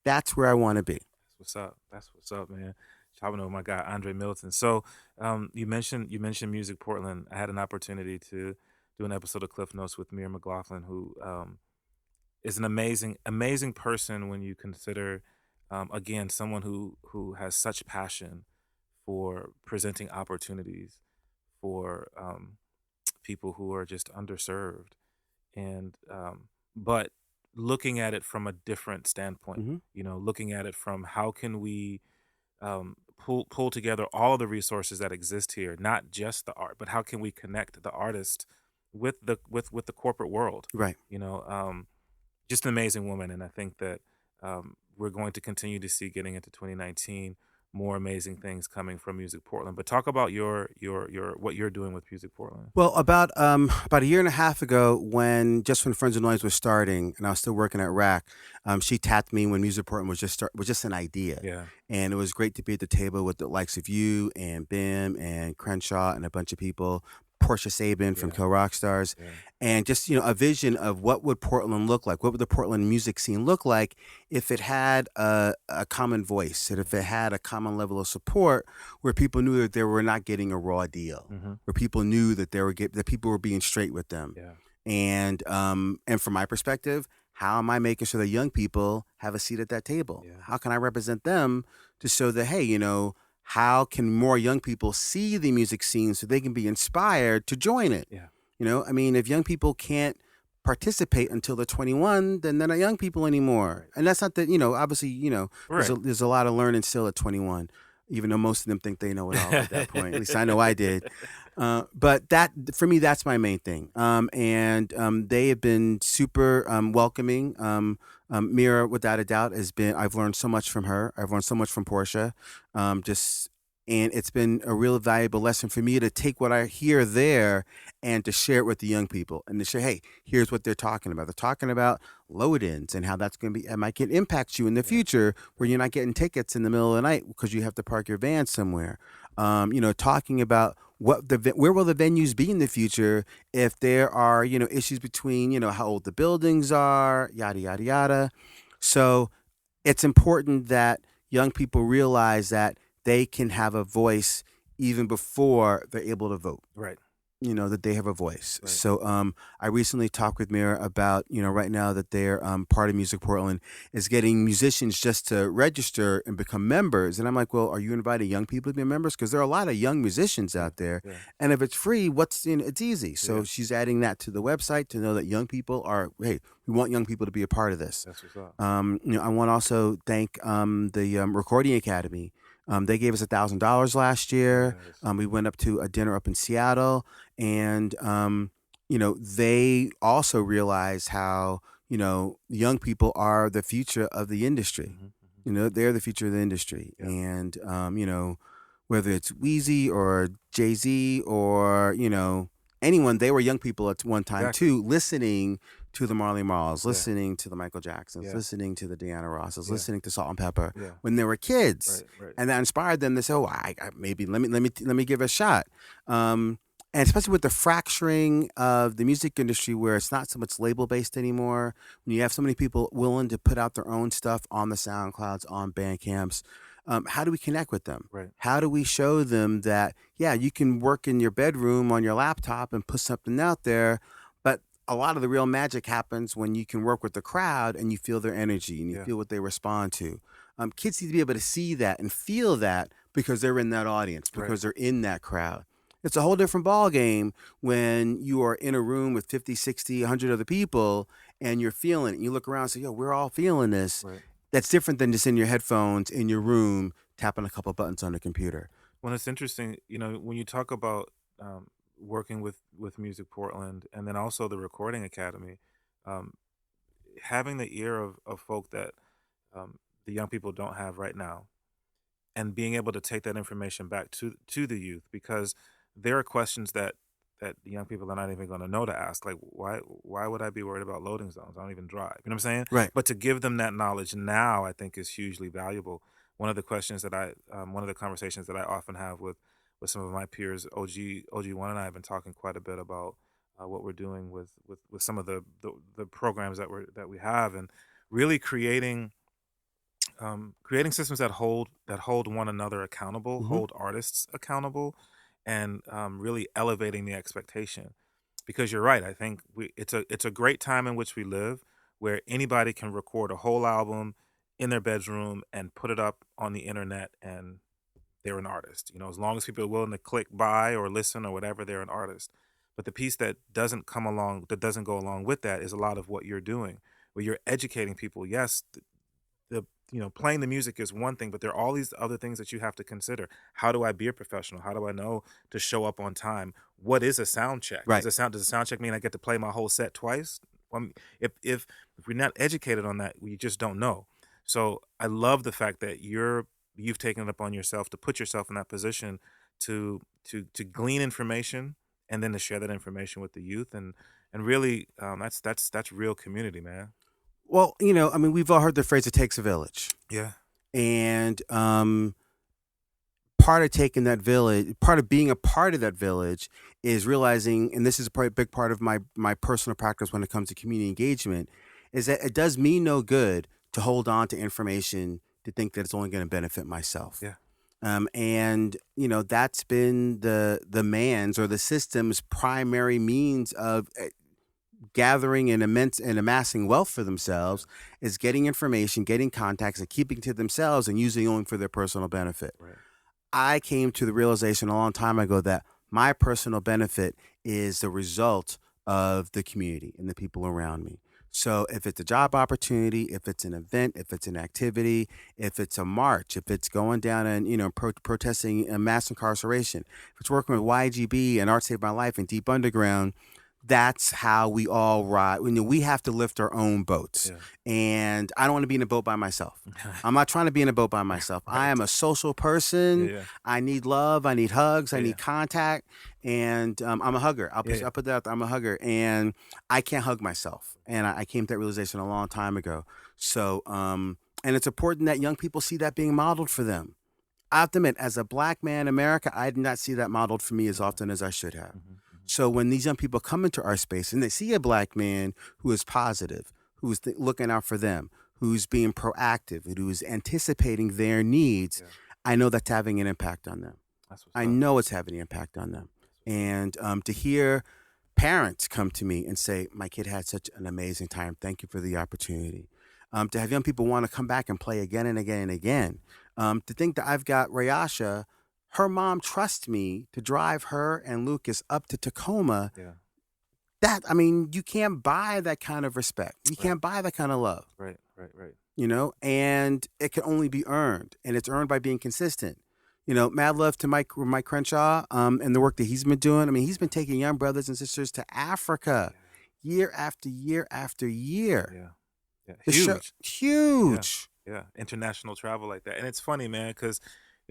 [SPEAKER 3] That's where I want to be.
[SPEAKER 1] That's what's up, man. Chopping over my guy Andre Middleton. So, you mentioned Music Portland. I had an opportunity to do an episode of Klyph Notes with Mir McLaughlin, who is an amazing person when you consider, again, someone who has such passion for presenting opportunities for people who are just underserved. and but looking at it from a different standpoint.
[SPEAKER 3] Mm-hmm.
[SPEAKER 1] Looking at it from how can we pull together all of the resources that exist here, not just the art, but how can we connect the artist with the corporate world?
[SPEAKER 3] Right.
[SPEAKER 1] Just an amazing woman, and I think that we're going to continue to see, getting into 2019, more amazing things coming from Music Portland. But talk about your what you're doing with Music Portland.
[SPEAKER 3] Well, about a year and a half ago, when Friends of Noise was starting, and I was still working at RAC, she tapped me when Music Portland was just an idea.
[SPEAKER 1] Yeah,
[SPEAKER 3] And it was great to be at the table with the likes of you and Bim and Crenshaw and a bunch of people, Portia Sabin from
[SPEAKER 1] Yeah.
[SPEAKER 3] Kill Rock Stars,
[SPEAKER 1] yeah,
[SPEAKER 3] and just a vision of what would Portland look like, what would the Portland music scene look like if it had a common voice, and if it had a common level of support, where people knew that they were not getting a raw deal,
[SPEAKER 1] mm-hmm.
[SPEAKER 3] where people knew that that people were being straight with them.
[SPEAKER 1] Yeah,
[SPEAKER 3] And from my perspective, how am I making sure that young people have a seat at that table?
[SPEAKER 1] Yeah.
[SPEAKER 3] How can I represent them to show that, hey, how can more young people see the music scene so they can be inspired to join it?
[SPEAKER 1] Yeah.
[SPEAKER 3] I mean, if young people can't participate until they're 21, then they're not young people anymore.
[SPEAKER 1] Right.
[SPEAKER 3] And that's not that, obviously,
[SPEAKER 1] Right.
[SPEAKER 3] there's a lot of learning still at 21, even though most of them think they know it all at that point. At least I know I did. But that, for me, that's my main thing. And they have been super welcoming. Mira, without a doubt, I've learned so much from her. I've learned so much from Portia. And it's been a real valuable lesson for me to take what I hear there and to share it with the young people, and to say, hey, here's what they're talking about. They're talking about load-ins and how that's going to be, it might get impact you in the future, where you're not getting tickets in the middle of the night because you have to park your van somewhere. Talking about where will the venues be in the future if there are, issues between, how old the buildings are, yada, yada, yada. So it's important that young people realize that they can have a voice even before they're able to vote.
[SPEAKER 1] Right.
[SPEAKER 3] That they have a voice.
[SPEAKER 1] Right.
[SPEAKER 3] So I recently talked with Mira about, right now that they're part of Music Portland is getting musicians just to register and become members. And I'm like, well, are you inviting young people to be members? Because there are a lot of young musicians out there.
[SPEAKER 1] Yeah.
[SPEAKER 3] And if it's free, it's easy. So
[SPEAKER 1] Yeah.
[SPEAKER 3] she's adding that to the website to know that young people hey, we want young people to be a part of this.
[SPEAKER 1] That's what's up.
[SPEAKER 3] I want to also thank the Recording Academy. They gave us $1,000 last year.
[SPEAKER 1] Nice.
[SPEAKER 3] We went up to a dinner up in Seattle, and they also realized how young people are the future of the industry.
[SPEAKER 1] Mm-hmm.
[SPEAKER 3] They're the future of the industry,
[SPEAKER 1] Yeah.
[SPEAKER 3] and whether it's Wheezy or Jay-Z or anyone, they were young people at one time
[SPEAKER 1] Exactly.
[SPEAKER 3] too, listening to the Marley Marls,
[SPEAKER 1] Yeah.
[SPEAKER 3] listening to the Michael Jacksons,
[SPEAKER 1] Yeah.
[SPEAKER 3] listening to the Diana Rosses,
[SPEAKER 1] Yeah.
[SPEAKER 3] listening to Salt and Pepper
[SPEAKER 1] Yeah.
[SPEAKER 3] when they were kids,
[SPEAKER 1] Right.
[SPEAKER 3] and that inspired them to say, "Oh, I maybe let me give it a shot." And especially with the fracturing of the music industry, where it's not so much label based anymore, when you have so many people willing to put out their own stuff on the SoundClouds, on Bandcamps. How do we connect with them?
[SPEAKER 1] Right.
[SPEAKER 3] How do we show them that, yeah, you can work in your bedroom on your laptop and put something out there, but a lot of the real magic happens when you can work with the crowd and you feel their energy and you
[SPEAKER 1] Yeah.
[SPEAKER 3] feel what they respond to. Kids need to be able to see that and feel that because they're in that audience, because
[SPEAKER 1] Right.
[SPEAKER 3] they're in that crowd. It's a whole different ball game when you are in a room with 50, 60, 100 other people and you're feeling it. You look around and say, yo, we're all feeling this.
[SPEAKER 1] Right.
[SPEAKER 3] That's different than just in your headphones in your room tapping a couple buttons on the computer.
[SPEAKER 1] Well, it's interesting, when you talk about working with Music Portland and then also the Recording Academy, having the ear of folk that the young people don't have right now, and being able to take that information back to the youth, because there are questions that the young people are not even going to know to ask. Like, why would I be worried about loading zones? I don't even drive. You know what I'm saying?
[SPEAKER 3] Right.
[SPEAKER 1] But to give them that knowledge now, I think is hugely valuable. One of the questions that one of the conversations that I often have with some of my peers, OG1 and I have been talking quite a bit about what we're doing with some of the programs that we have, and really creating systems that hold one another accountable,
[SPEAKER 3] Mhm.
[SPEAKER 1] hold artists accountable, and really elevating the expectation. Because you're right, I think it's a great time in which we live, where anybody can record a whole album in their bedroom and put it up on the internet, and they're an artist. As long as people are willing to click buy or listen or whatever, they're an artist. But the piece that doesn't go along with that is a lot of what you're doing, where you're educating people. Yes, the playing the music is one thing, but there are all these other things that you have to consider. How do I be a professional? How do I know to show up on time? What is a sound check?
[SPEAKER 3] Right.
[SPEAKER 1] Does a sound check mean I get to play my whole set twice? If we're not educated on that, we just don't know. So I love the fact that you've taken it upon yourself to put yourself in that position to glean information and then to share that information with the youth, and really that's real community, man.
[SPEAKER 3] Well, I mean, we've all heard the phrase "it takes a village,"
[SPEAKER 1] Yeah.
[SPEAKER 3] and part of being a part of that village is realizing, and this is a big part of my personal practice when it comes to community engagement, is that it does me no good to hold on to information to think that it's only going to benefit myself.
[SPEAKER 1] Yeah.
[SPEAKER 3] And that's been the man's or the system's primary means of gathering and amassing wealth for themselves, is getting information, getting contacts, and keeping to themselves and using only for their personal benefit.
[SPEAKER 1] Right.
[SPEAKER 3] I came to the realization a long time ago that my personal benefit is the result of the community and the people around me. So if it's a job opportunity, if it's an event, if it's an activity, if it's a march, if it's going down and protesting mass incarceration, if it's working with YGB and Art Saved My Life and Deep Underground, that's how we all ride. We have to lift our own boats.
[SPEAKER 1] Yeah.
[SPEAKER 3] And I don't want to be in a boat by myself. I'm not trying to be in a boat by myself.
[SPEAKER 1] Right.
[SPEAKER 3] I am a social person.
[SPEAKER 1] Yeah.
[SPEAKER 3] I need love. I need hugs. I
[SPEAKER 1] Yeah.
[SPEAKER 3] need contact. And I'm a hugger. I'll put that out there. I'm a hugger. And I can't hug myself. And I came to that realization a long time ago. So, and it's important that young people see that being modeled for them. I have to admit, as a black man in America, I did not see that modeled for me as often as I should have.
[SPEAKER 1] Mm-hmm.
[SPEAKER 3] So when these young people come into our space and they see a black man who is positive, who is looking out for them, who's being proactive, and who is anticipating their needs, I know that's having an impact on them. I know it's having an impact on them. And to hear parents come to me and say, my kid had such an amazing time. Thank you for the opportunity. To have young people want to come back and play again and again and again. To think that I've got Rayasha, her mom trusts me to drive her and Lucas up to Tacoma. Yeah. You can't buy that kind of respect. You can't buy that kind of love.
[SPEAKER 1] Right.
[SPEAKER 3] And it can only be earned. And it's earned by being consistent. Mad love to Mike Crenshaw and the work that he's been doing. I mean, he's been taking young brothers and sisters to Africa year after year after year.
[SPEAKER 1] Yeah.
[SPEAKER 3] Huge.
[SPEAKER 1] Yeah. International travel like that. And it's funny, man, because,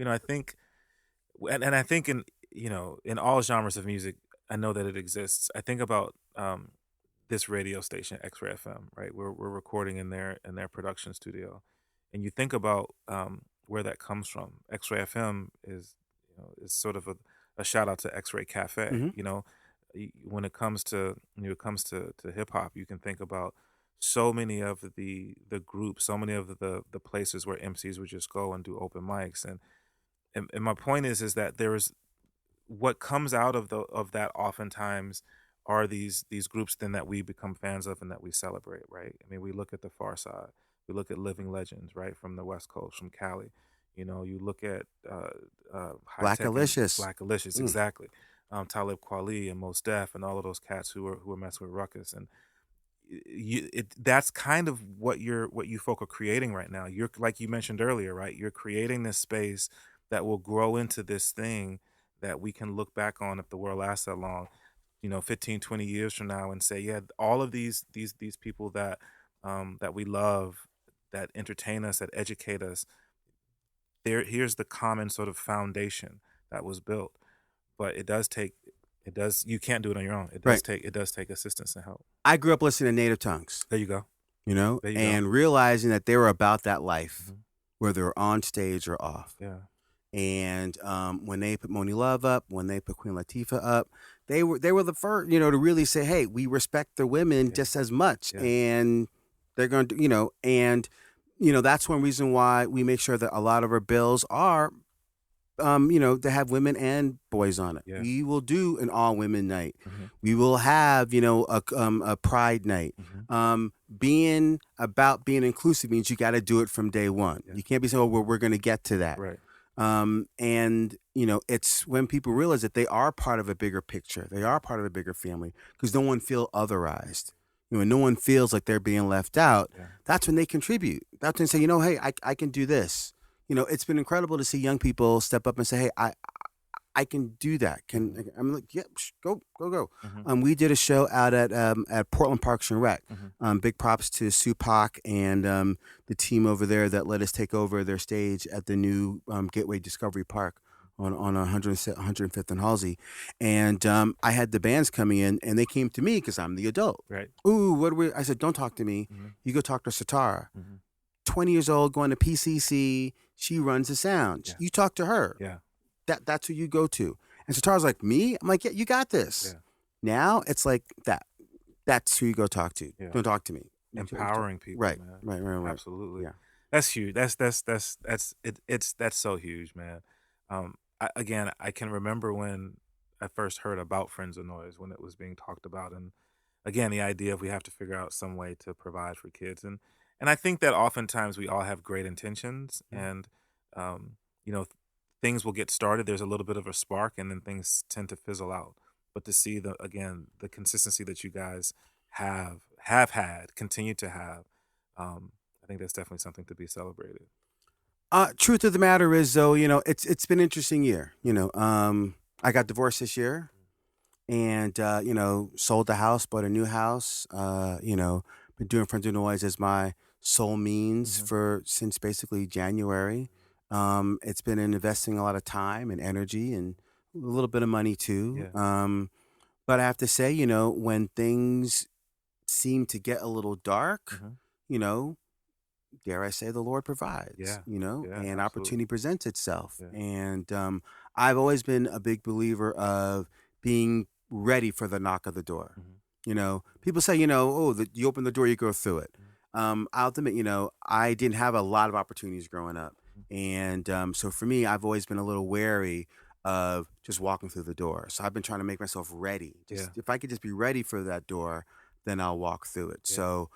[SPEAKER 1] I think... And I think in all genres of music, I know that it exists. I think about this radio station, X-Ray FM, right? We're recording in their production studio, and you think about where that comes from. X-Ray FM is sort of a shout out to X-Ray Cafe. Mm-hmm. When it comes to hip hop, you can think about so many of the groups, so many of the places where MCs would just go and do open mics. And my point is that there is what comes out of that oftentimes are these groups then that we become fans of and that we celebrate, right? I mean, we look at the Far Side, we look at Living Legends, right, from the West Coast, from Cali. You look at Blackalicious, exactly. Talib Kweli and Mos Def and all of those cats who are messing with Ruckus, and that's kind of what you folk are creating right now. You're, like you mentioned earlier, right? You're creating this space that will grow into this thing that we can look back on if the world lasts that long, 15, 20 years from now, and say, yeah, all of these people that we love, that entertain us, that educate us, here's the common sort of foundation that was built. But you can't do it on your own. It does take assistance and help.
[SPEAKER 3] I grew up listening to native tongues.
[SPEAKER 1] There you go.
[SPEAKER 3] Realizing that they were about that life, mm-hmm. whether on stage or off.
[SPEAKER 1] Yeah.
[SPEAKER 3] And when they put Moni Love up, when they put Queen Latifah up, they were the first, to really say, hey, we respect the women just as much. Yeah. And they're going to, that's one reason why we make sure that a lot of our bills are, to have women and boys on it. Yeah. We will do an all-women night. Mm-hmm. We will have, a pride night. Mm-hmm. Being inclusive means you got to do it from day one. Yeah. You can't be saying, oh, we're going to get to that.
[SPEAKER 1] Right.
[SPEAKER 3] And it's when people realize that they are part of a bigger picture, they are part of a bigger family, because no one feel otherized. When no one feels like they're being left out,
[SPEAKER 1] Yeah.
[SPEAKER 3] that's when they contribute. That's when they say, hey, I can do this. It's been incredible to see young people step up and say, hey, I can do that. I'm like, yeah, go.
[SPEAKER 1] Mm-hmm.
[SPEAKER 3] We did a show out at Portland Parks and Rec.
[SPEAKER 1] Mm-hmm.
[SPEAKER 3] Big props to Supak and the team over there that let us take over their stage at the new Gateway Discovery Park on 105th and Halsey. And I had the bands coming in, and they came to me because I'm the adult.
[SPEAKER 1] Right.
[SPEAKER 3] Ooh, what do we? I said, don't talk to me.
[SPEAKER 1] Mm-hmm.
[SPEAKER 3] You go talk to Satara.
[SPEAKER 1] Mm-hmm.
[SPEAKER 3] 20 years old, going to PCC. She runs the sound.
[SPEAKER 1] Yeah.
[SPEAKER 3] You talk to her.
[SPEAKER 1] Yeah.
[SPEAKER 3] That's who you go to. And Satara's like, me? I'm like, yeah, you got this.
[SPEAKER 1] Yeah.
[SPEAKER 3] Now it's like that. That's who you go talk to.
[SPEAKER 1] Yeah.
[SPEAKER 3] Don't talk to me.
[SPEAKER 1] Empowering people.
[SPEAKER 3] Right.
[SPEAKER 1] Man.
[SPEAKER 3] Right.
[SPEAKER 1] Absolutely.
[SPEAKER 3] Yeah.
[SPEAKER 1] That's huge. That's so huge, man. I can remember when I first heard about Friends of Noise, when it was being talked about, and again, the idea of we have to figure out some way to provide for kids, and I think that oftentimes we all have great intentions, and you know, things will get started. There's a little bit of a spark, and then things tend to fizzle out. But to see the consistency that you guys have had, continue to have, I think that's definitely something to be celebrated.
[SPEAKER 3] Truth of the matter is, though, it's been an interesting year. I got divorced this year, and sold the house, bought a new house. Been doing Friends of Noise as my sole means since basically January. It's been investing a lot of time and energy and a little bit of money too.
[SPEAKER 1] Yeah.
[SPEAKER 3] But I have to say, when things seem to get a little dark, dare I say, the Lord provides.
[SPEAKER 1] Yeah.
[SPEAKER 3] And
[SPEAKER 1] Absolutely.
[SPEAKER 3] opportunity presents itself.
[SPEAKER 1] Yeah.
[SPEAKER 3] And I've always been a big believer of being ready for the knock of the door. People say, you open the door, you go through it. I'll admit, I didn't have a lot of opportunities growing up. And so for me, I've always been a little wary of just walking through the door. So I've been trying to make myself ready. If I could just be ready for that door, then I'll walk through it.
[SPEAKER 1] Yeah.
[SPEAKER 3] So,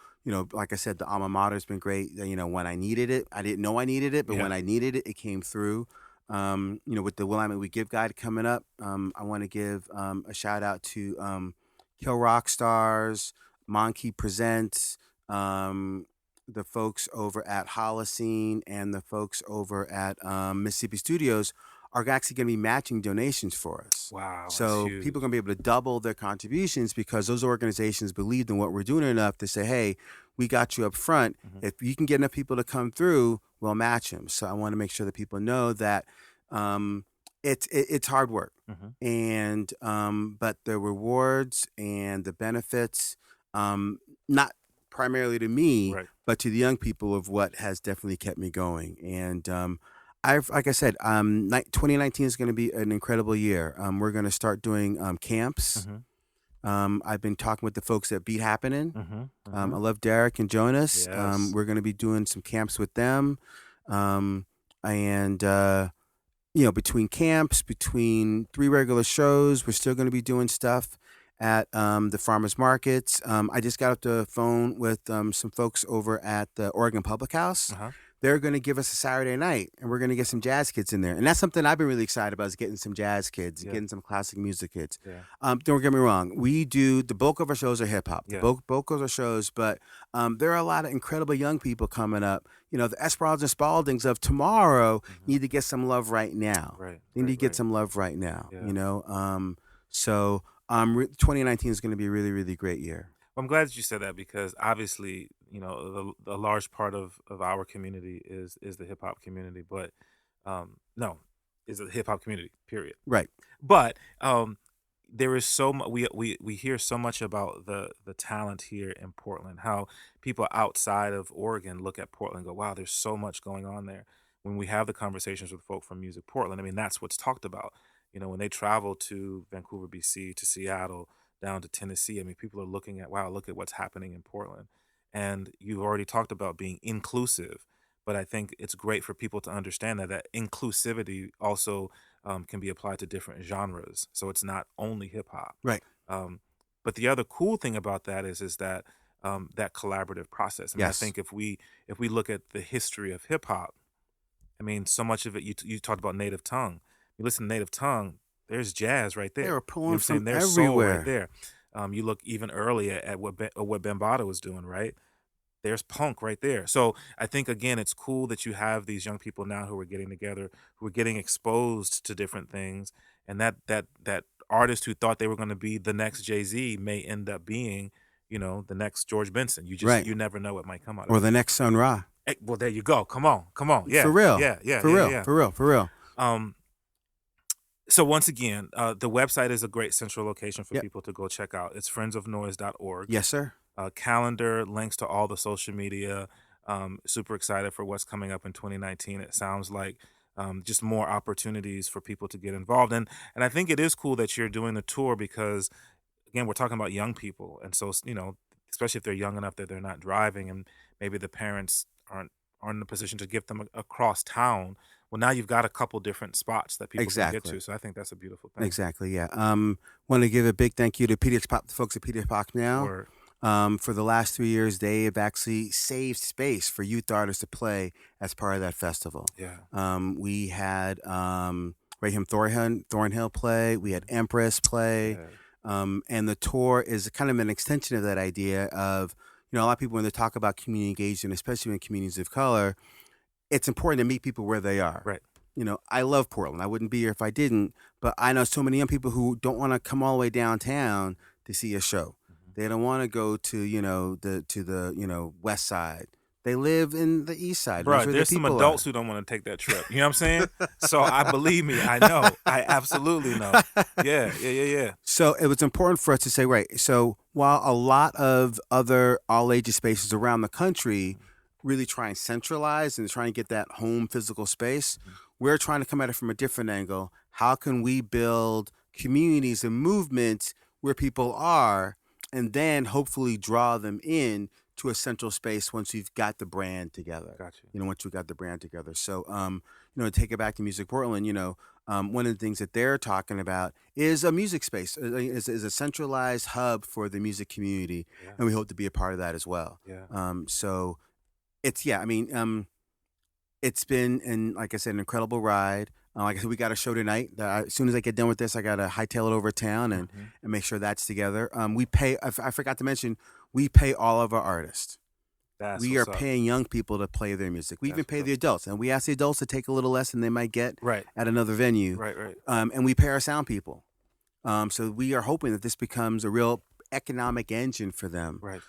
[SPEAKER 3] like I said, the alma mater has been great. When I needed it, I didn't know I needed it, but when I needed it, it came through. With the Will I Mean We Give Guide coming up, I want to give a shout out to Kill Rock Stars, Monkey Presents, the folks over at Holocene, and the folks over at Mississippi Studios are actually going to be matching donations for us.
[SPEAKER 1] Wow.
[SPEAKER 3] So people are going to be able to double their contributions because those organizations believed in what we're doing enough to say, hey, we got you up front. If you can get enough people to come through, we'll match them. So I want to make sure that people know that it's hard work. And but the rewards and the benefits, not primarily to me, but to the young people, of what has definitely kept me going. And like I said, 2019 is going to be an incredible year. We're going to start doing camps. I've been talking with the folks at Beat Happening. I love Derek and Jonas.
[SPEAKER 1] Yes.
[SPEAKER 3] We're going to be doing some camps with them. Between camps, between 3 regular shows, we're still going to be doing stuff at the farmers markets. I just got off the phone with some folks over at the Oregon Public House. They're going to give us a Saturday night, and we're going to get some jazz kids in there. And that's something I've been really excited about, is getting some jazz kids, getting some classic music kids. Don't get me wrong. We do, the bulk of our shows are hip hop. The bulk of our shows, but there are a lot of incredible young people coming up. The Esperanza and Spaldings of tomorrow need to get some love right now. They need to get some love right now. 2019 is going to be a really, really great year.
[SPEAKER 1] Well, I'm glad that you said that, because obviously, a large part of our community is the hip hop community, but is the hip hop community, period.
[SPEAKER 3] Right.
[SPEAKER 1] But there is so much, we hear so much about the talent here in Portland, how people outside of Oregon look at Portland and go, wow, there's so much going on there. When we have the conversations with folk from Music Portland, I mean, that's what's talked about. When they travel to Vancouver, BC, to Seattle, down to Tennessee, I mean, people are looking at, wow, look at what's happening in Portland. And you've already talked about being inclusive, but I think it's great for people to understand that inclusivity also can be applied to different genres. So it's not only hip hop.
[SPEAKER 3] Right.
[SPEAKER 1] But the other cool thing about that is that that collaborative process. I mean, I think if we look at the history of hip hop, I mean, so much of it, you talked about native tongue. You listen to native tongue, there's jazz right there.
[SPEAKER 3] They were
[SPEAKER 1] You know
[SPEAKER 3] pulling
[SPEAKER 1] what I'm saying?
[SPEAKER 3] from
[SPEAKER 1] There's soul right
[SPEAKER 3] everywhere.
[SPEAKER 1] there. You look even earlier at what Bambaataa was doing, right? There's punk right there. So I think, again, it's cool that you have these young people now who are getting together, who are getting exposed to different things, and that artist who thought they were going to be the next Jay-Z may end up being, the next George Benson.
[SPEAKER 3] Right.
[SPEAKER 1] You never know what might come out of
[SPEAKER 3] Or
[SPEAKER 1] it.
[SPEAKER 3] the next Sun Ra.
[SPEAKER 1] Well, there you go. Come on. Yeah.
[SPEAKER 3] For real.
[SPEAKER 1] Yeah.
[SPEAKER 3] For real. For real.
[SPEAKER 1] So once again, the website is a great central location for
[SPEAKER 3] Yep.
[SPEAKER 1] people to go check out. It's friendsofnoise.org.
[SPEAKER 3] Yes, sir.
[SPEAKER 1] Calendar, links to all the social media. Super excited for what's coming up in 2019. It sounds like just more opportunities for people to get involved. And I think it is cool that you're doing the tour because, again, we're talking about young people. And so, especially if they're young enough that they're not driving and maybe the parents aren't in a position to get them across town. Well, now you've got a couple different spots that people can get to. So I think that's a beautiful thing.
[SPEAKER 3] Exactly, yeah. Want to give a big thank you to PDX Pop, the folks at PDX Pop now.
[SPEAKER 1] Word.
[SPEAKER 3] For the last 3 years, they have actually saved space for youth artists to play as part of that festival.
[SPEAKER 1] Yeah.
[SPEAKER 3] We had Rahim Thornhill play. We had Empress play.
[SPEAKER 1] Yeah.
[SPEAKER 3] And the tour is kind of an extension of that idea of, a lot of people, when they talk about community engagement, especially in communities of color, it's important to meet people where they are.
[SPEAKER 1] Right.
[SPEAKER 3] I love Portland. I wouldn't be here if I didn't. But I know so many young people who don't want to come all the way downtown to see a show. They don't want to go to the west side. They live in the east side.
[SPEAKER 1] Bro, there's some adults who don't want to take that trip. You know what I'm saying? So believe me, I know. I absolutely know. Yeah.
[SPEAKER 3] So it was important for us to say, right, so while a lot of other all ages spaces around the country really try and centralize and try and get that home physical space, we're trying to come at it from a different angle. How can we build communities and movements where people are, and then hopefully draw them in to a central space once we've got the brand together.
[SPEAKER 1] Gotcha.
[SPEAKER 3] Once we got the brand together. So, to take it back to Music Portland, one of the things that they're talking about is a music space, is a centralized hub for the music community, and we hope to be a part of that as well.
[SPEAKER 1] Yeah.
[SPEAKER 3] So, it's been, and like I said, an incredible ride. Like I said, we got a show tonight. As soon as I get done with this, I got to hightail it over town and make sure that's together. We pay, I forgot to mention, we pay all of our artists. We are paying young people to play their music. We even pay the adults. And we ask the adults to take a little less than they might get at another venue.
[SPEAKER 1] Right.
[SPEAKER 3] And we pay our sound people. So we are hoping that this becomes a real economic engine for them.
[SPEAKER 1] Right.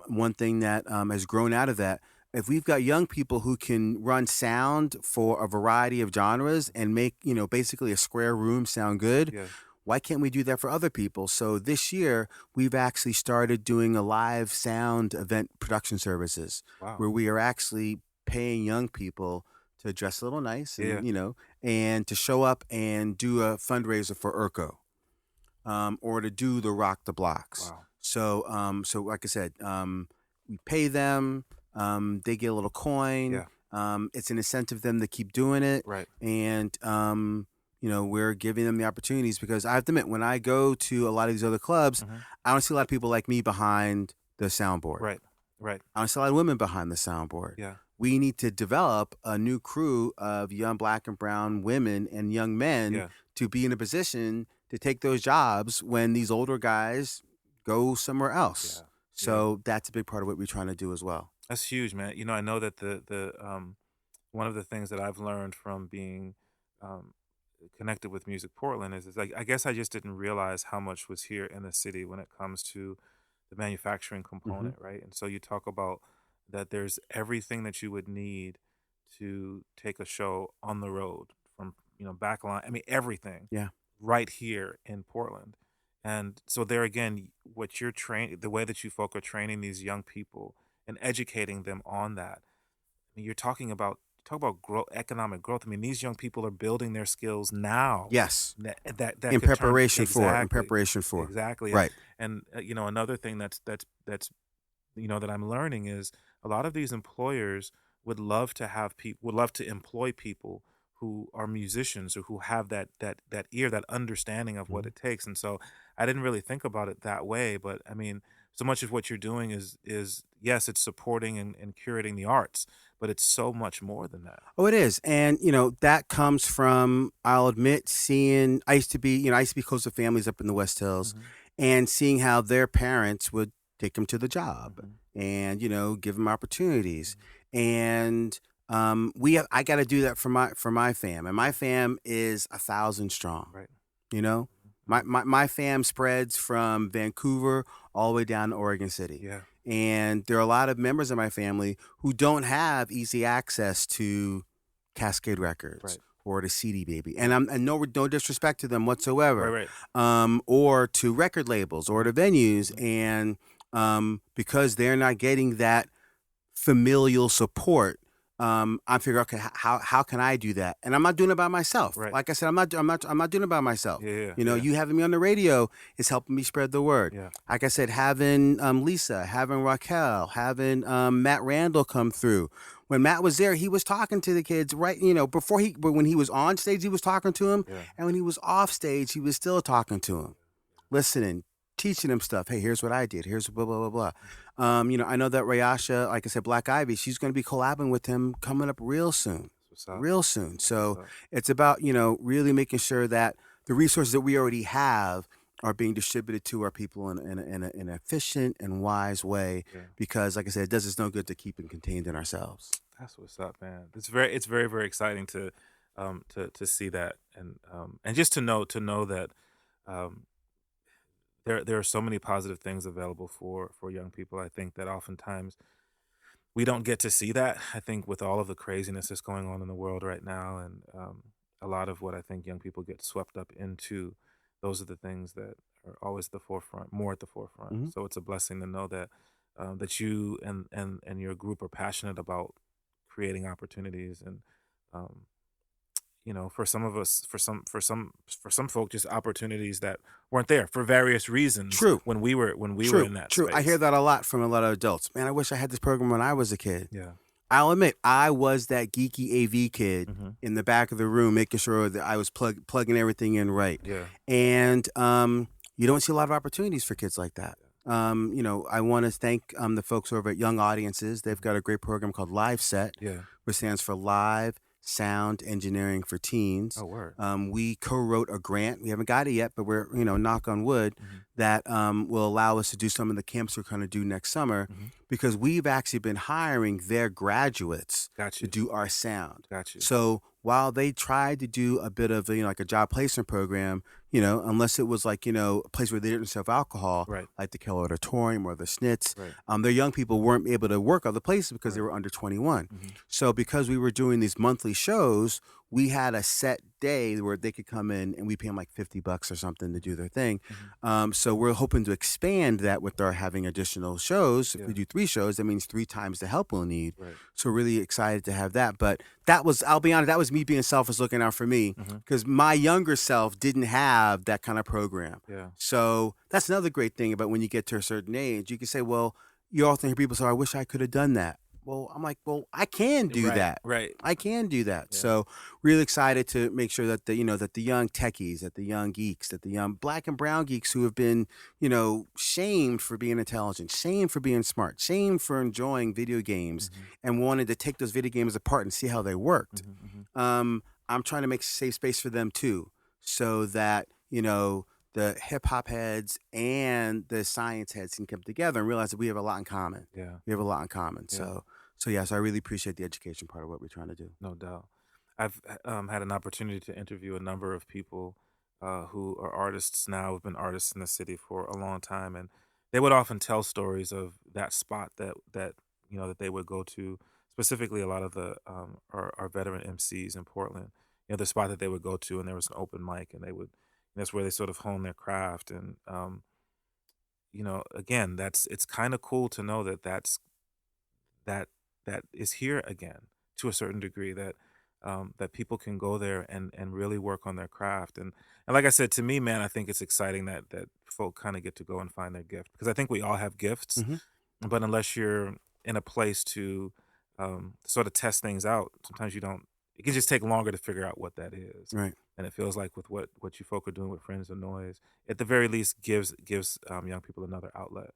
[SPEAKER 3] One thing that has grown out of that, if we've got young people who can run sound for a variety of genres and make, basically a square room sound good, why can't we do that for other people? So this year, we've actually started doing a live sound event production services where we are actually paying young people to dress a little nice and, and to show up and do a fundraiser for Urco or to do the Rock the Blocks.
[SPEAKER 1] Wow.
[SPEAKER 3] So like I said, we pay them. They get a little coin. It's an incentive for them to keep doing it.
[SPEAKER 1] Right.
[SPEAKER 3] And, we're giving them the opportunities because I have to admit, when I go to a lot of these other clubs, I don't see a lot of people like me behind the soundboard.
[SPEAKER 1] Right.
[SPEAKER 3] I don't see a lot of women behind the soundboard.
[SPEAKER 1] Yeah.
[SPEAKER 3] We need to develop a new crew of young black and brown women and young men to be in a position to take those jobs when these older guys go somewhere else. So that's a big part of what we're trying to do as well.
[SPEAKER 1] That's huge, man. I know that the one of the things that I've learned from being connected with Music Portland is like, I guess I just didn't realize how much was here in the city when it comes to the manufacturing component, right? And so you talk about that there's everything that you would need to take a show on the road from, backline. I mean, everything. Right here in Portland. And so there again, what you're the way that you folk are training these young people and educating them on that. I mean, you're talking about economic growth. I mean, these young people are building their skills now.
[SPEAKER 3] Yes.
[SPEAKER 1] That
[SPEAKER 3] in preparation for.
[SPEAKER 1] Exactly.
[SPEAKER 3] Right.
[SPEAKER 1] And another thing that's that I'm learning is a lot of these employers would love to employ people who are musicians or who have that ear, that understanding of what it takes. And so I didn't really think about it that way, but I mean, so much of what you're doing is yes, it's supporting and curating the arts, but it's so much more than that.
[SPEAKER 3] Oh, it is. And, that comes from, I'll admit, seeing, I used to be close to families up in the West Hills and seeing how their parents would take them to the job and, give them opportunities. And I got to do that for my fam. And my fam is 1,000 strong.
[SPEAKER 1] Right.
[SPEAKER 3] You know, my fam spreads from Vancouver all the way down to Oregon City.
[SPEAKER 1] Yeah.
[SPEAKER 3] And there are a lot of members of my family who don't have easy access to Cascade Records or to CD Baby. And no disrespect to them whatsoever.
[SPEAKER 1] Right.
[SPEAKER 3] Or to record labels or to venues. And because they're not getting that familial support, I figure, okay, how can I do that? And I'm not doing it by myself.
[SPEAKER 1] Right.
[SPEAKER 3] Like I said, I'm not doing it by myself.
[SPEAKER 1] Yeah.
[SPEAKER 3] You having me on the radio is helping me spread the word.
[SPEAKER 1] Yeah.
[SPEAKER 3] Like I said, having Lisa, having Raquel, having Matt Randall come through. When Matt was there, he was talking to the kids, right? But when he was on stage, he was talking to him, and when he was off stage, he was still talking to him, listening, teaching him stuff. Hey, here's what I did. Here's blah, blah, blah, blah. I know that Rayasha, like I said, Black Ivy, she's going to be collabing with him coming up real soon. Real soon. So it's about, really making sure that the resources that we already have are being distributed to our people in an efficient and wise way. Yeah. Because, like I said, it does us no good to keep it contained in ourselves.
[SPEAKER 1] That's what's up, man. It's very, very exciting to see that, and just to know that there are so many positive things available for young people. I think that oftentimes we don't get to see that. I think with all of the craziness that's going on in the world right now, and a lot of what I think young people get swept up into, those are the things that are always more at the forefront. So it's a blessing to know that that you and your group are passionate about creating opportunities, and for some of us, for some folk, just opportunities that weren't there for various reasons.
[SPEAKER 3] True.
[SPEAKER 1] When we were in that space.
[SPEAKER 3] I hear that a lot from a lot of adults. Man, I wish I had this program when I was a kid.
[SPEAKER 1] Yeah.
[SPEAKER 3] I'll admit, I was that geeky AV kid in the back of the room, making sure that I was plugging everything in right.
[SPEAKER 1] Yeah.
[SPEAKER 3] And you don't see a lot of opportunities for kids like that. I want to thank the folks over at Young Audiences. They've got a great program called Live Set, which stands for Live Sound Engineering for Teens.
[SPEAKER 1] Oh, word.
[SPEAKER 3] We co-wrote a grant. We haven't got it yet, but we're, knock on wood, that will allow us to do some of the camps we're going to do next summer, because we've actually been hiring their graduates to do our sound. So while they tried to do a bit of like a job placement program, unless it was like, a place where they didn't serve alcohol, like the Keller Auditorium or the Schnitz, their young people weren't able to work other places because they were under 21. So because we were doing these monthly shows, we had a set day where they could come in and we pay them like $50 or something to do their thing. So we're hoping to expand that with our having additional shows. If we do 3 shows, that means 3 times the help we'll need. So really excited to have that. But I'll be honest, that was me being selfish, looking out for me, because my younger self didn't have that kind of program. So that's another great thing about when you get to a certain age, you can say, well, you often hear people say, I wish I could have done that. Well, I'm like, I can do that. I can do that. So really excited to make sure that the young techies, that the young geeks, that the young black and brown geeks who have been, shamed for being intelligent, shamed for being smart, shamed for enjoying video games and wanted to take those video games apart and see how they worked. I'm trying to make safe space for them too, so that, the hip hop heads and the science heads can come together and realize that we have a lot in common. We have a lot in common. So yes, I really appreciate the education part of what we're trying to do.
[SPEAKER 1] No doubt. I've had an opportunity to interview a number of people who are artists now, have been artists in the city for a long time, and they would often tell stories of that spot that that they would go to. Specifically, a lot of the our veteran MCs in Portland. The spot that they would go to, and there was an open mic, and that's where they sort of hone their craft. And again, it's kind of cool to know that that is here again to a certain degree, that that people can go there and really work on their craft. And like I said, to me, man, I think it's exciting that folk kind of get to go and find their gift, because I think we all have gifts, but unless you're in a place to sort of test things out, sometimes you don't. It can just take longer to figure out what that is.
[SPEAKER 3] Right.
[SPEAKER 1] And it feels like with what you folk are doing with Friends of Noise, at the very least gives young people another outlet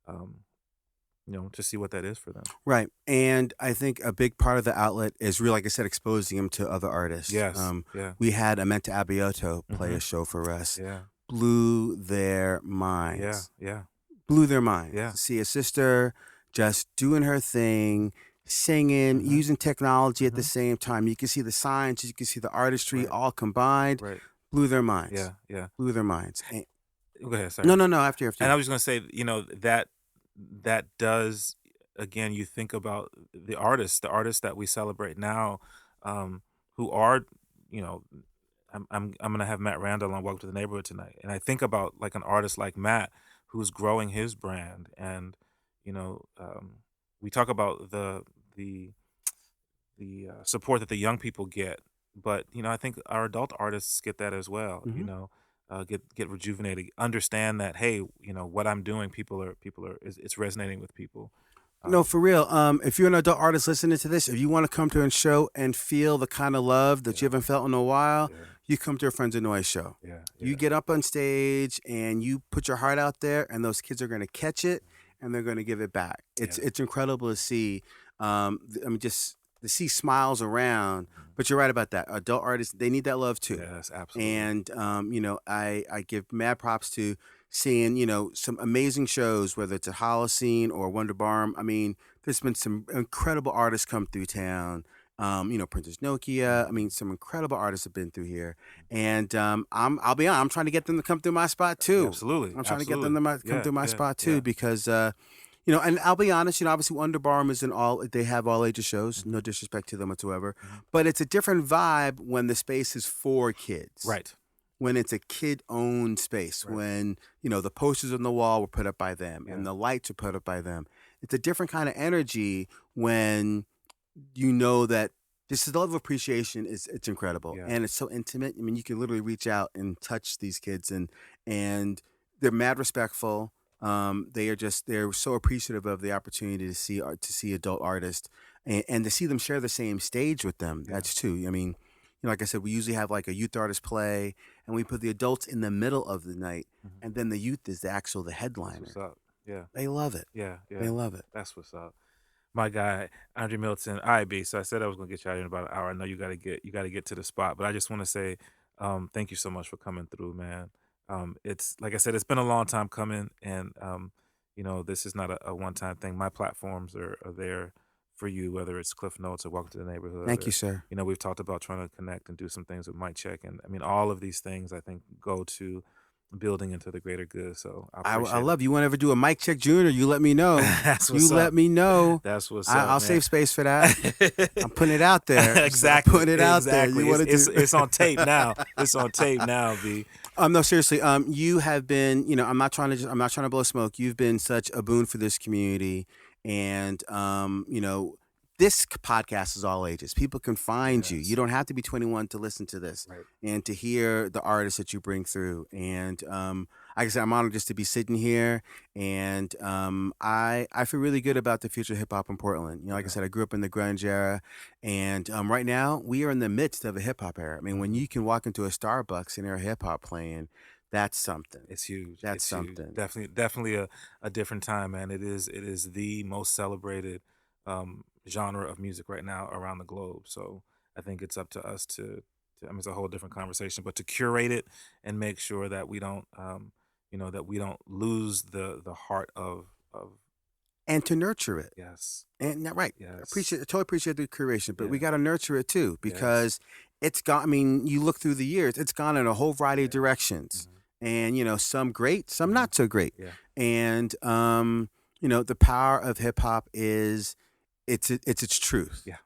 [SPEAKER 1] to see what that is for them.
[SPEAKER 3] Right. And I think a big part of the outlet is really, like I said, exposing them to other artists.
[SPEAKER 1] Yes. Yeah.
[SPEAKER 3] We had Amenta Abiyoto play a show for us.
[SPEAKER 1] Yeah.
[SPEAKER 3] Blew their minds.
[SPEAKER 1] Yeah.
[SPEAKER 3] Blew their minds.
[SPEAKER 1] Yeah.
[SPEAKER 3] See a sister just doing her thing, singing, using technology at the same time. You can see the science, you can see the artistry all combined.
[SPEAKER 1] Right.
[SPEAKER 3] Blew their minds.
[SPEAKER 1] Yeah. Yeah.
[SPEAKER 3] Blew their minds. And,
[SPEAKER 1] Go ahead. Sorry.
[SPEAKER 3] no. After you.
[SPEAKER 1] And I was going to say, that does, again, you think about the artists that we celebrate now, who are, I'm going to have Matt Randall on Welcome to the Neighborhood tonight. And I think about like an artist like Matt, who's growing his brand. And, we talk about the support that the young people get, but, I think our adult artists get that as well, get rejuvenated, understand that, hey, what I'm doing, it's resonating with people.
[SPEAKER 3] No, for real. If you're an adult artist listening to this, if you want to come to a show and feel the kind of love that you haven't felt in a while, you come to a Friends of Noise show.
[SPEAKER 1] Yeah.
[SPEAKER 3] You get up on stage and you put your heart out there, and those kids are going to catch it and they're going to give it back. It's incredible to see. Just to see smiles around. But you're right about that. Adult artists, they need that love too.
[SPEAKER 1] Yes, absolutely.
[SPEAKER 3] And I give mad props to seeing, some amazing shows, whether it's at Holocene or Wonder Barn. I mean, there's been some incredible artists come through town. Princess Nokia. I mean, some incredible artists have been through here. And I'll be honest, I'm trying to get them to come through my spot too.
[SPEAKER 1] Absolutely.
[SPEAKER 3] I'm trying to get them to come through my spot too because and I'll be honest, obviously Wonder Barn is they have all ages shows, no disrespect to them whatsoever, but it's a different vibe when the space is for kids.
[SPEAKER 1] Right.
[SPEAKER 3] When it's a kid-owned space, when, the posters on the wall were put up by them and the lights are put up by them. It's a different kind of energy when you know that this is the level of appreciation it's incredible.
[SPEAKER 1] Yeah.
[SPEAKER 3] And it's so intimate. I mean, you can literally reach out and touch these kids and they're mad respectful. They're so appreciative of the opportunity to see adult artists and to see them share the same stage with them. Yeah. That's too. I mean, like I said, we usually have like a youth artist play and we put the adults in the middle of the night and then the youth is the headliner.
[SPEAKER 1] That's what's up. Yeah.
[SPEAKER 3] They love it.
[SPEAKER 1] Yeah.
[SPEAKER 3] They love it.
[SPEAKER 1] That's what's up. My guy, Andre Middleton. All right, B. So I said I was gonna get you out in about an hour. I know you gotta get to the spot, but I just want to say, thank you so much for coming through, man. It's like I said, it's been a long time coming, and this is not a one-time thing. My platforms are there for you, whether it's Klyph Notes or Welcome to the Neighborhood.
[SPEAKER 3] Thank you, sir.
[SPEAKER 1] We've talked about trying to connect and do some things with Mic Check, and I mean, all of these things I think go to building into the greater good. So I
[SPEAKER 3] love you. Want to ever do a Mic Check Junior? You let me know.
[SPEAKER 1] That's what's up.
[SPEAKER 3] Let me know.
[SPEAKER 1] That's what's up.
[SPEAKER 3] I'll save space for that. I'm putting it out there.
[SPEAKER 1] Exactly.
[SPEAKER 3] So putting it out there.
[SPEAKER 1] It's on tape now. It's on tape now, B.
[SPEAKER 3] No, seriously. You have been. I'm not trying to blow smoke. You've been such a boon for this community, and this podcast is all ages. People can find you. You don't have to be 21 to listen to this and to hear the artists that you bring through. And like I said, I'm honored just to be sitting here. And I feel really good about the future of hip hop in Portland. Like I said, I grew up in the grunge era. And right now, we are in the midst of a hip hop era. I mean, when you can walk into a Starbucks and hear hip hop playing, that's something.
[SPEAKER 1] It's huge.
[SPEAKER 3] That's something.
[SPEAKER 1] Huge. Definitely a different time, man. It is the most celebrated genre of music right now around the globe. So I think it's up to us to it's a whole different conversation, but to curate it and make sure that we don't that we don't lose the heart of
[SPEAKER 3] and to nurture it.
[SPEAKER 1] Yes.
[SPEAKER 3] And right.
[SPEAKER 1] Yes.
[SPEAKER 3] Totally appreciate the curation, but we got to nurture it too because it's gone. I mean, you look through the years, it's gone in a whole variety of directions. And some great, some not so great.
[SPEAKER 1] Yeah.
[SPEAKER 3] And the power of hip hop is its truth.
[SPEAKER 1] Yeah.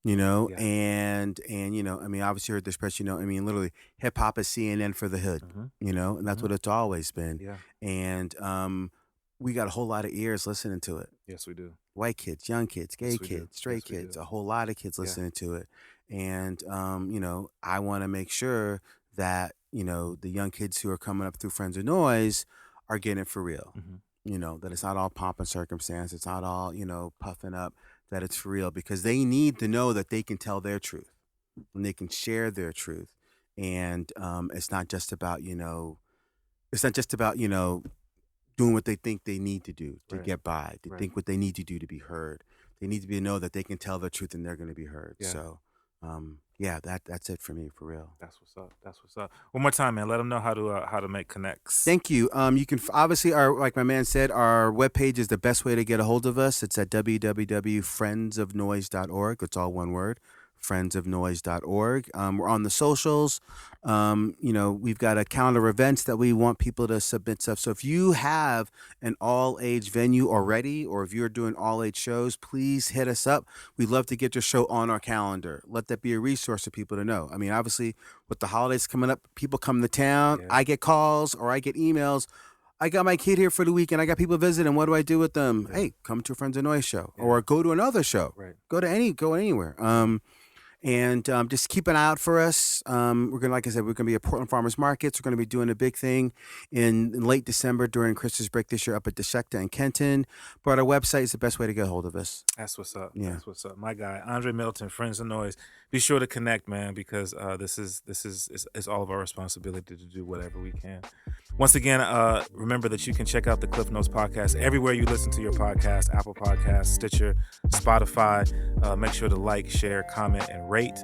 [SPEAKER 3] And I mean, obviously you heard this press, literally hip hop is CNN for the hood, and that's what it's always been.
[SPEAKER 1] Yeah.
[SPEAKER 3] And we got a whole lot of ears listening to it.
[SPEAKER 1] Yes, we do.
[SPEAKER 3] White kids, young kids, gay kids, straight kids, a whole lot of kids listening to it. And, I want to make sure that, the young kids who are coming up through Friends of Noise are getting it for real. That it's not all pomp and circumstance. It's not all, puffing up, that it's for real because they need to know that they can tell their truth and they can share their truth. And it's not just about, doing what they think they need to do to
[SPEAKER 1] Right.
[SPEAKER 3] get by, to
[SPEAKER 1] Right.
[SPEAKER 3] think what they need to do to be heard. They need to know that they can tell the truth and they're going to be heard.
[SPEAKER 1] Yeah.
[SPEAKER 3] So, that's it for me, for real.
[SPEAKER 1] That's what's up. That's what's up. One more time, man. Let them know how to make connects.
[SPEAKER 3] Thank you. You can obviously, like my man said, our webpage is the best way to get a hold of us. It's at www.friendsofnoise.org. It's all one word, friendsofnoise.org. We're on the socials. We've got a calendar of events that we want people to submit stuff. So if you have an all-age venue already, or if you're doing all-age shows, please hit us up. We'd love to get your show on our calendar. Let that be a resource for people to know. I mean, obviously, with the holidays coming up, people come to town.
[SPEAKER 1] Yeah.
[SPEAKER 3] I get calls or I get emails. I got my kid here for the weekend. I got people visiting. What do I do with them?
[SPEAKER 1] Yeah.
[SPEAKER 3] Hey, come to a Friends of Noise show,
[SPEAKER 1] Yeah.
[SPEAKER 3] or go to another show.
[SPEAKER 1] Right.
[SPEAKER 3] Go anywhere. And just keep an eye out for us. We're gonna, like I said, we're gonna be at Portland Farmers Markets. We're gonna be doing a big thing in late December during Christmas break this year up at Deshecta in Kenton. But our website is the best way to get a hold of us.
[SPEAKER 1] That's what's up.
[SPEAKER 3] Yeah.
[SPEAKER 1] That's what's up. My guy, Andre Middleton, Friends of Noise. Be sure to connect, man, because this is all of our responsibility to do whatever we can. Once again, remember that you can check out the Klyph Notes podcast everywhere you listen to your podcast: Apple Podcasts, Stitcher, Spotify. Make sure to like, share, comment, and rate.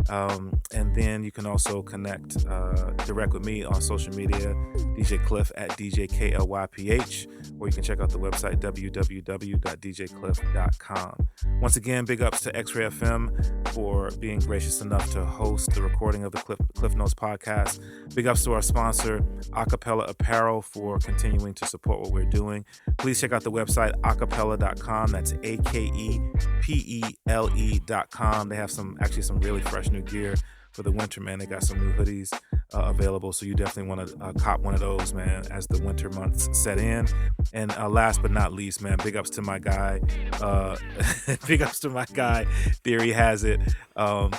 [SPEAKER 1] And then you can also connect direct with me on social media, DJ Klyph at DJKLYPH, or you can check out the website www.djklyph.com. Once again, big ups to X-Ray FM for being gracious enough to host the recording of the Klyph Notes podcast. Big ups to our sponsor, Acapella Apparel, for continuing to support what we're doing. Please check out the website, acapella.com. That's AKEPELE.com. They have some really fresh new gear for the winter, man. They got some new hoodies available, so you definitely want to cop one of those, man, as the winter months set in. And last but not least, man, big ups to my guy, Theory Has It, for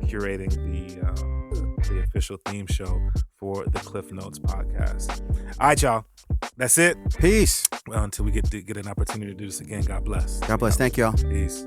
[SPEAKER 1] curating the official theme show for the Klyph Notes podcast. All right, y'all, that's it.
[SPEAKER 3] Peace.
[SPEAKER 1] Well, until we get an opportunity to do this again, God bless.
[SPEAKER 3] God bless. Thank y'all.
[SPEAKER 1] Peace.